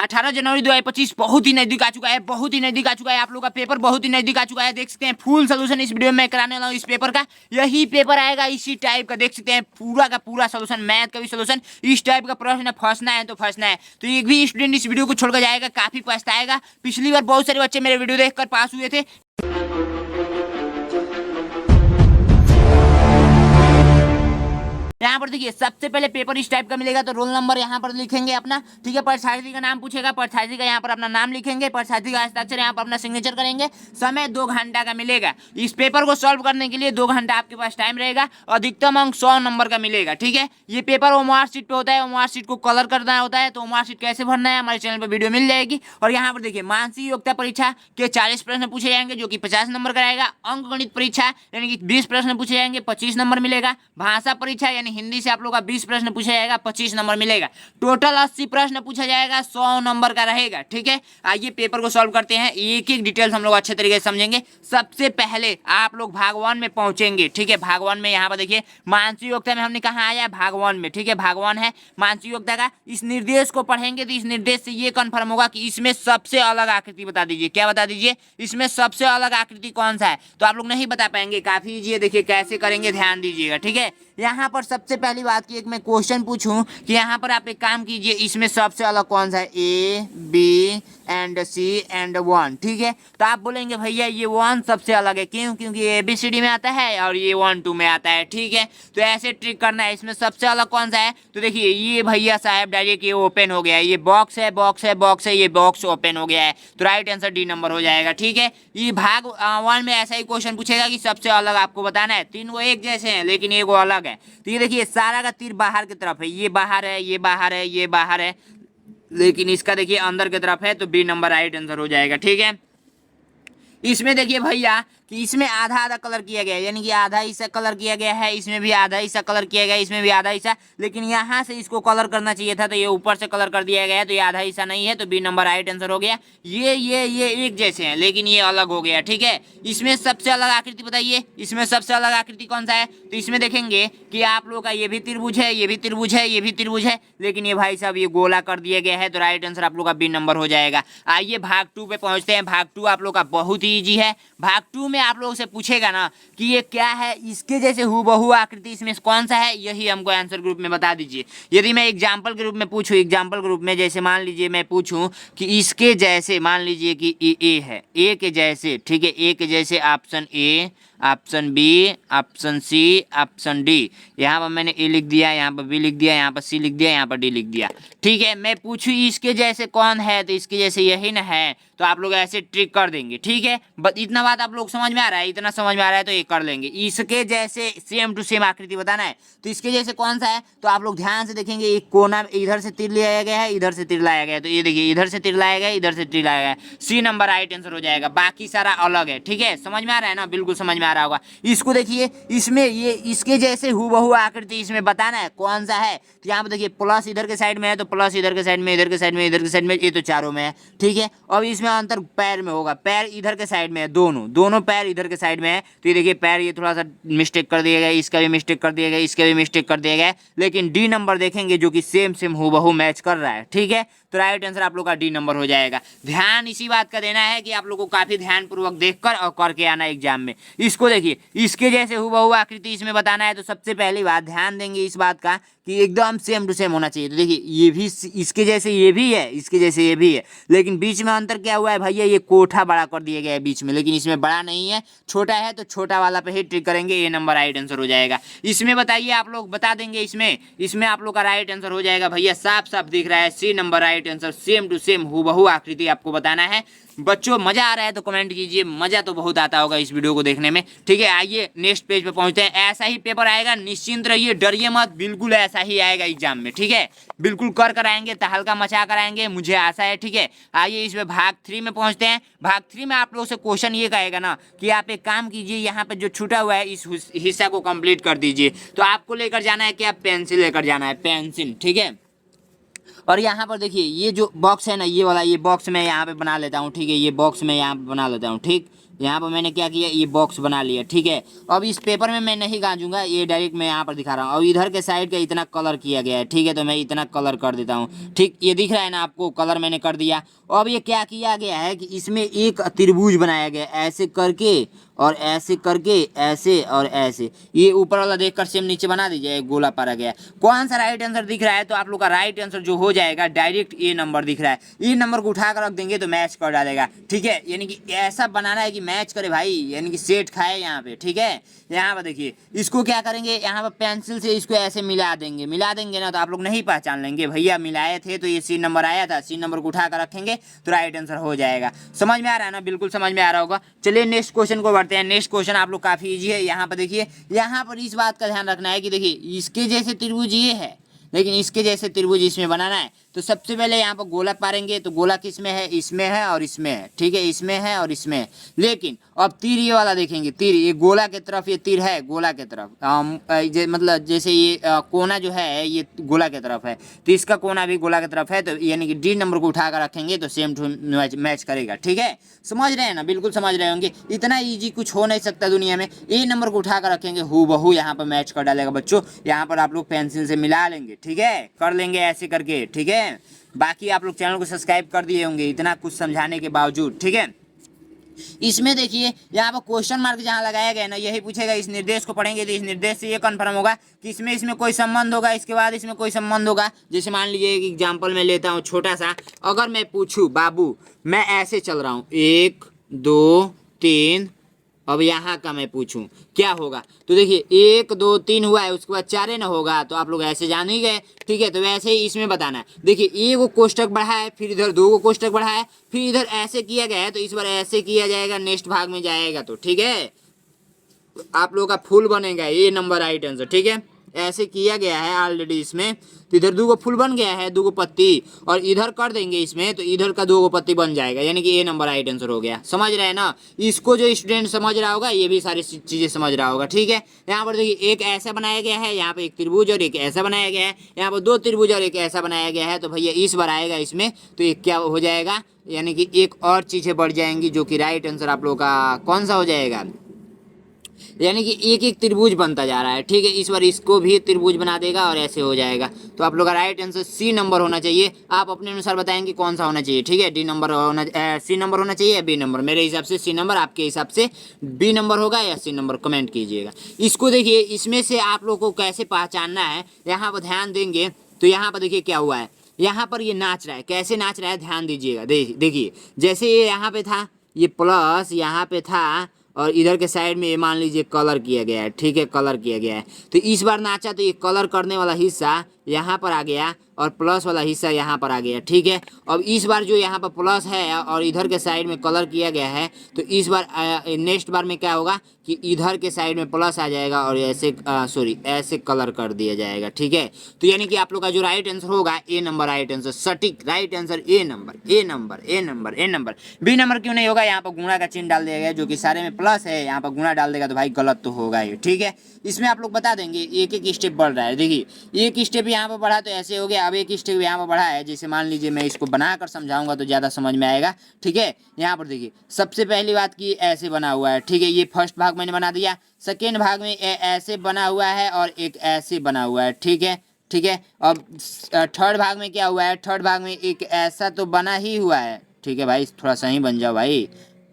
18 जनवरी 2025 बहुत ही नजदीक आ चुका है, बहुत ही नजदीक आ चुका है। आप लोग का पेपर बहुत ही नजदीक आ चुका है। देख सकते हैं फुल सोल्यूशन इस वीडियो में कराने वाला हूँ इस पेपर का। यही पेपर आएगा इसी टाइप का, देख सकते हैं पूरा का पूरा सोल्यूशन, मैथ का भी सोल्यूशन इस टाइप का प्रश्न। फंसना है तो फंसना है। तो एक भी स्टूडेंट इस वीडियो को छोड़कर जाएगा काफी पछताएगा। पिछली बार बहुत सारे बच्चे मेरे वीडियो देखकर पास हुए थे। यहाँ पर देखिए सबसे पहले पेपर इस टाइप का मिलेगा, तो रोल नंबर यहाँ पर लिखेंगे अपना, ठीक है। परीक्षार्थी का नाम पूछेगा, परीक्षार्थी का यहाँ पर अपना नाम लिखेंगे, परीक्षार्थी का हस्ताक्षर यहाँ पर अपना सिग्नेचर करेंगे। समय 2 घंटा का मिलेगा। इस पेपर को सॉल्व करने के लिए 2 घंटा आपके पास टाइम रहेगा। अधिकतम अंक 100 नंबर का मिलेगा, ठीक है। ये पेपर ओएमआर शीट पे होता है, ओएमआर शीट को कलर करना होता है। तो ओएमआर शीट कैसे भरना है हमारे चैनल पर वीडियो मिल जाएगी। और यहाँ पर देखिए मानसिक योग्यता परीक्षा के 40 प्रश्न पूछे जाएंगे जो कि 50 नंबर का रहेगा। अंक गणित परीक्षा यानी कि 20 प्रश्न पूछे जाएंगे, 25 नंबर मिलेगा। भाषा परीक्षा यानी हिंदी से आप लोग का 20 प्रश्न पूछा जाएगा, 25 नंबर मिलेगा। टोटल 80 प्रश्न पूछा जाएगा, 100 नंबर का रहेगा, ठीक है। आइए पेपर को सॉल्व करते हैं। एक एक डिटेल्स हम लोग अच्छे तरीके से समझेंगे। सबसे पहले आप लोग भाग 1 में पहुंचेंगे, ठीक है। भाग 1 में यहाँ पर देखिए मानसिक योग्यता में हमने कहा आया भाग 1 में, ठीक है। भाग 1 है मानसिक योग्यता का। इस निर्देश को पढ़ेंगे तो इस निर्देश से ये कन्फर्म होगा कि इसमें सबसे अलग आकृति बता दीजिए। क्या बता दीजिए? इसमें सबसे अलग आकृति कौन सा है। तो आप लोग नहीं बता पाएंगे, काफी इजी है। देखिए कैसे करेंगे, ध्यान दीजिएगा, ठीक है। यहाँ पर सबसे पहली बात की एक मैं क्वेश्चन पूछूं कि यहाँ पर आप एक काम कीजिए, इसमें सबसे अलग कौन सा है, A B and C and 1, ठीक है। तो आप बोलेंगे भैया ये 1 सबसे अलग है, क्यों? क्योंकि ए बी सी डी में आता है और ये 1 2 में आता है, ठीक है। तो ऐसे ट्रिक करना है। इसमें सबसे अलग कौन सा है, तो देखिए ये भैया साहब डायरेक्ट ये ओपन हो गया है, ये बॉक्स है, बॉक्स है, बॉक्स है, ये बॉक्स ओपन हो गया है। तो राइट आंसर डी नंबर हो जाएगा, ठीक है। ये भाग 1 में ऐसा ही क्वेश्चन पूछेगा कि सबसे अलग आपको बताना है। 3 वो एक जैसे हैं लेकिन एक वो अलग है। तो ये देखिए सारा का तीर बाहर की तरफ है, ये बाहर है, ये बाहर है, ये बाहर है, लेकिन इसका देखिए अंदर की तरफ है। तो बी नंबर राइट आंसर हो जाएगा, ठीक है। इसमें देखिए भैया कि इसमें आधा आधा कलर किया गया है, यानी कि आधा हिस्सा कलर किया गया है, इसमें भी आधा हिस्सा कलर किया गया है, इसमें भी आधा हिस्सा। लेकिन यहाँ से इसको कलर करना चाहिए था, तो ये ऊपर से कलर कर दिया गया है, तो ये आधा हिस्सा नहीं है। तो बी नंबर राइट आंसर हो गया। ये एक जैसे हैं लेकिन ये अलग हो गया, ठीक है। इसमें सबसे अलग आकृति बताइए, इसमें सबसे अलग आकृति कौन सा है। तो इसमें देखेंगे कि आप लोग का ये भी त्रिभुज है, ये भी त्रिभुज है, ये भी त्रिभुज है, लेकिन ये भाई साहब ये गोला कर दिया गया है। तो राइट आंसर आप लोग का बी नंबर हो जाएगा। आइए भाग 2 पे पहुंचते हैं। भाग 2 आप लोग का बहुत ही ईजी है। भाग 2 में आप लोगों से पूछेगा ना कि ये क्या है, इसके जैसे हूबहू आकृति इसमें कौन सा है, यही हमको आंसर ग्रुप में बता दीजिए। यदि मैं एग्जाम्पल के रूप में पूछूं, एग्जाम्पल के रूप में जैसे मान लीजिए मैं पूछूं कि इसके जैसे, मान लीजिए कि ए है, ए के जैसे, ठीक है, ए के जैसे option A, option B, option C, option D. यहाँ पर मैंने ए लिख दिया, यहाँ पर बी लिख दिया, यहाँ पर सी लिख दिया, यहाँ पर डी लिख दिया, ठीक है। मैं पूछूं इसके जैसे कौन है, तो इसके जैसे यही ना है। तो आप लोग ऐसे ट्रिक कर देंगे, ठीक है। बस इतना बात आप लोग समझ में आ रहा है, इतना समझ में आ रहा है तो ये कर लेंगे। इसके जैसे सेम टू सेम आकृति बताना है, तो इसके जैसे कौन सा है, तो आप लोग ध्यान से देखेंगे। एक कोना इधर से तीर लाया गया है, इधर से तीर लाया गया है, तो ये देखिए इधर से तीर लाया गया है, इधर से तीर लाया गया है। सी नंबर राइट आंसर हो जाएगा। बाकी सारा अलग है, ठीक है। समझ में आ रहा है ना? बिल्कुल समझ में आ रहा होगा। इसको देखिए, इसमें ये इसके जैसे हूबहू आकृति इसमें बताना है कौन सा है। तो यहाँ पे देखिए प्लस इधर के साइड में है, तो प्लस इधर के साइड में, इधर के साइड में, इधर के साइड में, ये तो चारों में है, ठीक है। अब इसमें अंतर पैर में होगा, पैर इधर के साइड में है, दोनों पैर इधर के साइड में है। तो ये देखिए पैर ये थोड़ा सा मिस्टेक कर दिया गया, इसका भी मिस्टेक कर दिया गया, इसका भी मिस्टेक कर दिया गया, लेकिन डी नंबर देखेंगे जो कि सेम सेम हूबहू मैच कर रहा है, ठीक है। तो राइट आंसर आप लोग का डी नंबर हो जाएगा। ध्यान इसी बात का देना है कि आप लोग को काफी ध्यानपूर्वक देखकर और करके आना एग्जाम में। इसको देखिए, इसके जैसे हूबहू आकृति इसमें बताना है, तो सबसे पहली बात ध्यान देंगे इस बात का कि एकदम सेम टू सेम होना चाहिए। तो देखिए ये भी इसके जैसे ये भी है, इसके जैसे ये भी है, लेकिन बीच में अंतर क्या हुआ है भैया, ये कोठा बड़ा कर दिया गया है बीच में, लेकिन इसमें बड़ा नहीं है, छोटा है। तो छोटा वाला पे ही ट्रिक करेंगे, ये नंबर राइट आंसर हो जाएगा। इसमें बताइए, आप लोग बता देंगे, इसमें आप लोग का राइट आंसर हो जाएगा भैया, साफ साफ दिख रहा है, C number right answer. Same to same हूबहू आकृति आपको बताना है। बच्चों मजा आ रहा है तो कमेंट कीजिए, मजा तो बहुत आता होगा इस वीडियो को देखने में, ठीक है। आइए नेक्स्ट पेज पे पहुंचते हैं। ऐसा ही पेपर आएगा, निश्चिंत रहिए, डरिए मत, बिल्कुल ऐसा ही आएगा एग्जाम में, ठीक है। बिल्कुल कर कर आएंगे, तहलका मचा कर आएंगे, मुझे आशा है, ठीक है। आइए इसमें भाग 3 में पहुंचते हैं। भाग 3 में आप लोगों से क्वेश्चन ये कहेगा ना कि आप एक काम कीजिए, यहाँ पे जो छूटा हुआ है इस हिस्सा को कंप्लीट कर दीजिए। तो आपको लेकर जाना है क्या, पेंसिल लेकर जाना है, पेंसिल, ठीक है। और यहाँ पर देखिए ये जो बॉक्स है ना, ये वाला, ये बॉक्स मैं यहाँ पे बना लेता हूँ, ठीक है। ये बॉक्स मैं यहाँ पे बना लेता हूँ, ठीक। यहाँ पर मैंने क्या किया, ये बॉक्स बना लिया, ठीक है। अब इस पेपर में मैं नहीं गांजूंगा, ये डायरेक्ट मैं यहाँ पर दिखा रहा हूँ। अब इधर के साइड का इतना कलर किया गया है, ठीक है, तो मैं इतना कलर कर देता हूँ, ठीक, ये दिख रहा है ना आपको, कलर मैंने कर दिया। अब ये क्या किया गया है कि इसमें एक त्रिभुज बनाया गया है, ऐसे करके और ऐसे करके, ऐसे और ऐसे, ये ऊपर वाला देखकर सेम नीचे बना दीजिए, एक गोला पारा गया। कौन सा राइट आंसर दिख रहा है, तो आप लोग का राइट आंसर जो हो जाएगा डायरेक्ट ए नंबर दिख रहा है, ए नंबर को उठा कर रख देंगे तो मैच कर डालेगा, ठीक है। यानी कि ऐसा बनाना है कि मैच करे भाई, यानी कि सेट खाए यहाँ पे, ठीक है। यहाँ पर देखिए, इसको क्या करेंगे, यहाँ पर पेंसिल से इसको ऐसे मिला देंगे ना, तो आप लोग नहीं पहचान लेंगे भैया मिलाए थे तो ये सी नंबर आया था, सी नंबर को उठा कर रखेंगे तो राइट आंसर हो जाएगा। समझ में आ रहा है ना, बिल्कुल समझ में आ रहा होगा। चलिए नेक्स्ट क्वेश्चन को बढ़ते हैं। नेक्स्ट क्वेश्चन आप लोग काफी इजी है। यहाँ पर देखिए, यहाँ पर इस बात का ध्यान रखना है कि देखिए इसके जैसे त्रिभुज ये है, लेकिन इसके जैसे त्रिभुज इसमें बनाना है, तो सबसे पहले यहाँ पर गोला पारेंगे, तो गोला किस में है, इसमें है और इसमें है, ठीक है, इसमें है और इसमें है। लेकिन अब तीर ये वाला देखेंगे, तीर ये गोला के तरफ, ये तीर है गोला के तरफ, मतलब जैसे ये कोना जो है ये गोला के तरफ है, तो इसका कोना भी गोला की तरफ है, तो यानी कि डी नंबर को उठा कर रखेंगे तो सेम टू मैच करेगा, ठीक है। समझ रहे हैं ना, बिल्कुल समझ रहे होंगे, इतना ईजी कुछ हो नहीं सकता दुनिया में। ए नंबर को उठा कर रखेंगे, हूबहू यहाँ पर मैच कर डालेगा बच्चों। यहाँ पर आप लोग पेंसिल से मिला लेंगे, ठीक है, कर लेंगे ऐसे करके, ठीक है। बाकी आप लोग चैनल को सब्सक्राइब कर दिए होंगे इतना कुछ समझाने के बावजूद, ठीक है। इसमें देखिए यहाँ पर क्वेश्चन मार्क जहाँ लगाया गया ना, यही पूछेगा, इस निर्देश को पढ़ेंगे तो इस निर्देश से ये कंफर्म होगा कि इसमें कोई संबंध होगा, इसके बाद इसमें कोई संबंध होगा। जैसे मान लीजिए एक एग्जाम्पल मैं लेता हूँ छोटा सा, अगर मैं पूछूँ बाबू मैं ऐसे चल रहा हूँ 1 2 3, अब यहाँ का मैं पूछूं क्या होगा, तो देखिए 1 2 3 हुआ है, उसके बाद 4 ना होगा, तो आप लोग ऐसे जान ही गए, ठीक है। तो वैसे ही इसमें बताना है, देखिए एक को कोष्टक बढ़ा है, फिर इधर 2 को कोष्टक बढ़ा है, फिर इधर ऐसे किया गया है, तो इस बार ऐसे किया जाएगा, नेक्स्ट भाग में जाएगा, तो ठीक है आप लोगों का फुल बनेगा ये नंबर राइट आंसर, ठीक है। ऐसे किया गया है ऑलरेडी इसमें, तो इधर 2 को फुल बन गया है, 2 को पत्ती, और इधर कर देंगे इसमें तो इधर का 2 को पत्ती बन जाएगा, यानी कि ए नंबर राइट आंसर हो गया। समझ रहे हैं ना, इसको जो स्टूडेंट समझ रहा होगा ये भी सारी चीजें समझ रहा होगा, ठीक है। यहाँ पर देखिए एक ऐसा बनाया गया है, यहाँ पे एक त्रिभुज और एक ऐसा बनाया गया है, यहाँ पर 2 त्रिभुज और एक ऐसा बनाया गया है, तो भैया इस बार आएगा इसमें तो एक क्या हो जाएगा, यानी कि एक और चीजें बढ़ जाएंगी, जो कि राइट आंसर आप लोग का कौन सा हो जाएगा, यानी कि एक एक त्रिभुज बनता जा रहा है, ठीक है। इस बार इसको भी त्रिभुज बना देगा और ऐसे हो जाएगा, तो आप लोग का राइट आंसर सी नंबर होना चाहिए। आप अपने अनुसार बताएंगे कौन सा होना चाहिए, ठीक है। डी नंबर होना, सी नंबर होना चाहिए या बी नंबर, मेरे हिसाब से सी नंबर, आपके हिसाब से बी नंबर होगा या सी नंबर, कमेंट कीजिएगा। इसको देखिए, इसमें से आप लोग को कैसे पहचानना है, यहाँ पर ध्यान देंगे तो यहाँ पर देखिए क्या हुआ है, यहाँ पर ये नाच रहा है, कैसे नाच रहा है ध्यान दीजिएगा। देखिए जैसे ये यहाँ पे था, ये प्लस यहाँ पे था, और इधर के साइड में ये मान लीजिए कलर किया गया है, ठीक है, कलर किया गया है। तो इस बार नाचा तो ये कलर करने वाला हिस्सा यहाँ पर आ गया और प्लस वाला हिस्सा यहाँ पर आ गया, ठीक है। अब इस बार जो यहाँ पर प्लस है और इधर के साइड में कलर किया गया है, तो इस बार नेक्स्ट बार में क्या होगा कि इधर के साइड में प्लस आ जाएगा और ऐसे सॉरी ऐसे कलर कर दिया जाएगा, ठीक है। तो यानी कि आप लोग का जो राइट आंसर होगा ए नंबर राइट आंसर, सटीक right answer A number, A number, A number, A number. B number क्यों नहीं होगा, यहाँ पर गुणा का चिन्ह डाल दिया गया, जो कि सारे में प्लस है, यहाँ पर गुणा डाल देगा तो भाई गलत तो होगा ही, ठीक है। इसमें आप लोग बता देंगे एक एक स्टेप बढ़ रहा है, देखिए एक स्टेप यहाँ पर बढ़ा तो ऐसे हो गया, अब एक स्टेप यहाँ पर बढ़ा है, जैसे मान लीजिए मैं इसको बनाकर समझाऊंगा तो ज़्यादा समझ में आएगा, ठीक है। यहाँ पर देखिए सबसे पहली बात की ऐसे बना हुआ है, ठीक है, ये फर्स्ट भाग मैंने बना दिया, सेकेंड भाग में ऐसे बना हुआ है और एक ऐसे बना हुआ है, ठीक है, ठीक है। अब थर्ड भाग में क्या हुआ है, थर्ड भाग में एक ऐसा तो बना ही हुआ है, ठीक है भाई, थोड़ा सही बन जाओ भाई,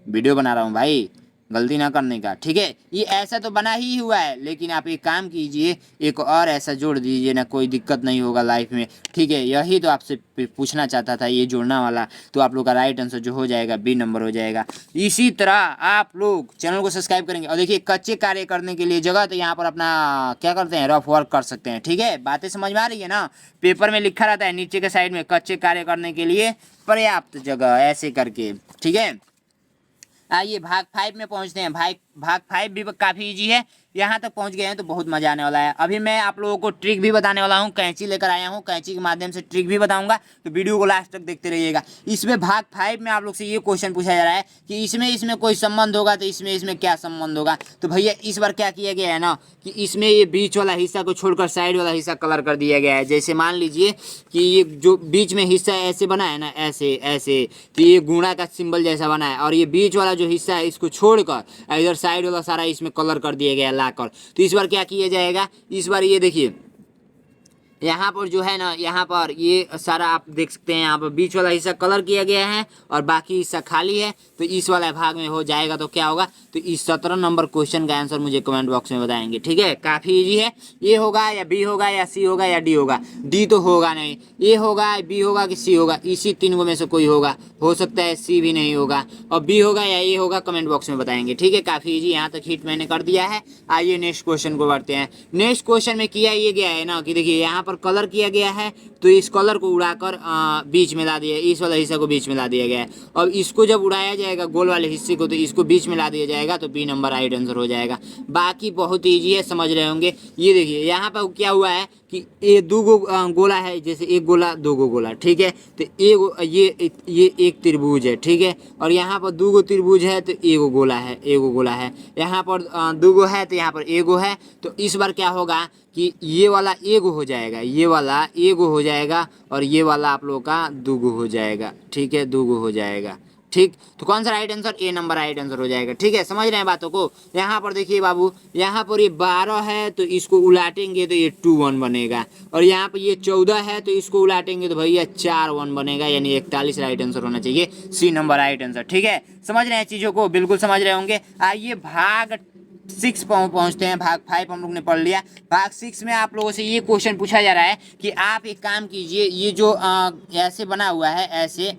वीडियो बना रहा हूँ भाई, गलती ना करने का, ठीक है। ये ऐसा तो बना ही हुआ है, लेकिन आप एक काम कीजिए, एक और ऐसा जोड़ दीजिए ना, कोई दिक्कत नहीं होगा लाइफ में, ठीक है। यही तो आपसे पूछना चाहता था, ये जोड़ना वाला, तो आप लोग का राइट आंसर जो हो जाएगा बी नंबर हो जाएगा। इसी तरह आप लोग चैनल को सब्सक्राइब करेंगे, और देखिए कच्चे कार्य करने के लिए जगह तो यहाँ पर अपना क्या करते हैं, रफ वर्क कर सकते हैं, ठीक है। बातें समझ में आ रही है ना, पेपर में लिखा रहता है नीचे के साइड में कच्चे कार्य करने के लिए पर्याप्त जगह, ऐसे करके, ठीक है। आइए भाग 5 में पहुंचते हैं। भाग 5 भी काफ़ी इजी है। यहाँ तक पहुँच गए हैं तो बहुत मजा आने वाला है। अभी मैं आप लोगों को ट्रिक भी बताने वाला हूँ, कैंची लेकर आया हूँ, कैंची के माध्यम से ट्रिक भी बताऊंगा, तो वीडियो को लास्ट तक देखते रहिएगा। इसमें भाग 5 में आप लोग से ये क्वेश्चन पूछा जा रहा है कि इसमें कोई संबंध होगा तो इसमें क्या संबंध होगा। तो भैया इस बार क्या किया गया है ना कि इसमें ये बीच वाला हिस्सा को छोड़कर साइड वाला हिस्सा कलर कर दिया गया है। जैसे मान लीजिए कि ये जो बीच में हिस्सा ऐसे बना है ना, ऐसे ऐसे, तो ये गुणा का सिंबल जैसा बना है, और ये बीच वाला जो हिस्सा है इसको छोड़कर इधर साइड वाला सारा इसमें कलर कर दिया गया है लाकर। तो इस बार क्या किया जाएगा, इस बार ये देखिए यहाँ पर जो है ना, यहाँ पर ये सारा आप देख सकते हैं, यहाँ पर बीच वाला हिस्सा कलर किया गया है और बाकी हिस्सा खाली है। तो इस वाला भाग में हो जाएगा तो क्या होगा, तो इस 17 नंबर क्वेश्चन का आंसर मुझे कमेंट बॉक्स में बताएंगे। ठीक है, काफ़ी इजी है। ए होगा या बी होगा या सी होगा या डी होगा। डी तो होगा नहीं, ए होगा, बी होगा कि सी होगा, इसी तीन में से कोई होगा। हो सकता है सी भी नहीं होगा, और बी होगा या ए होगा, कमेंट बॉक्स में बताएंगे। ठीक है, काफ़ी इजी, यहाँ तक हिट मैंने कर दिया है। आइए नेक्स्ट क्वेश्चन को बढ़ते हैं। नेक्स्ट क्वेश्चन में किया ये गया है ना कि देखिए यहाँ पर कलर किया गया है, तो इस कलर को उड़ाकर बीच में ला दिया, इस वाला हिस्सा को बीच में ला दिया गया है। अब इसको जब उड़ाया जाएगा गोल वाले हिस्से को, तो इसको बीच में ला दिया जाएगा, तो बी नंबर राइट आंसर हो जाएगा। बाकी बहुत ईजी है, समझ रहे होंगे। ये देखिए यहाँ पर क्या हुआ है कि ये दो गोला है, जैसे एक गोला दो गोला। ठीक है, तो ये एक त्रिभुज है। ठीक है, और यहाँ पर दो त्रिभुज है तो एगो गोला है, एगो गोला है। यहाँ पर दो है तो यहाँ पर एगो है। तो इस बार क्या होगा कि ये वाला एगो हो जाएगा, ये वाला एगो हो जाएगा, और ये वाला आप लोगों का दूगो हो जाएगा। ठीक है, दूगो हो जाएगा। ठीक, तो कौन सा right answer, A number right answer हो जाएगा। ठीक है, समझ रहे हैं बातों को। यहाँ पर देखिए बाबू, यहाँ पर ये 12 है तो इसको उलाटेंगे तो ये 2 1 बनेगा, और यहाँ पर ये 14 है तो इसको उलाटेंगे तो भैया 4 1 बनेगा, यानी 41 राइट आंसर होना चाहिए, सी नंबर राइट आंसर। ठीक है, समझ रहे हैं चीज़ों को, बिल्कुल समझ रहे होंगे। आइए भाग 6 पहुंचते हैं। भाग 5 हम लोग ने पढ़ लिया। भाग 6 में आप लोगों से ये क्वेश्चन पूछा जा रहा है कि आप एक काम कीजिए, ये जो ऐसे बना हुआ है, ऐसे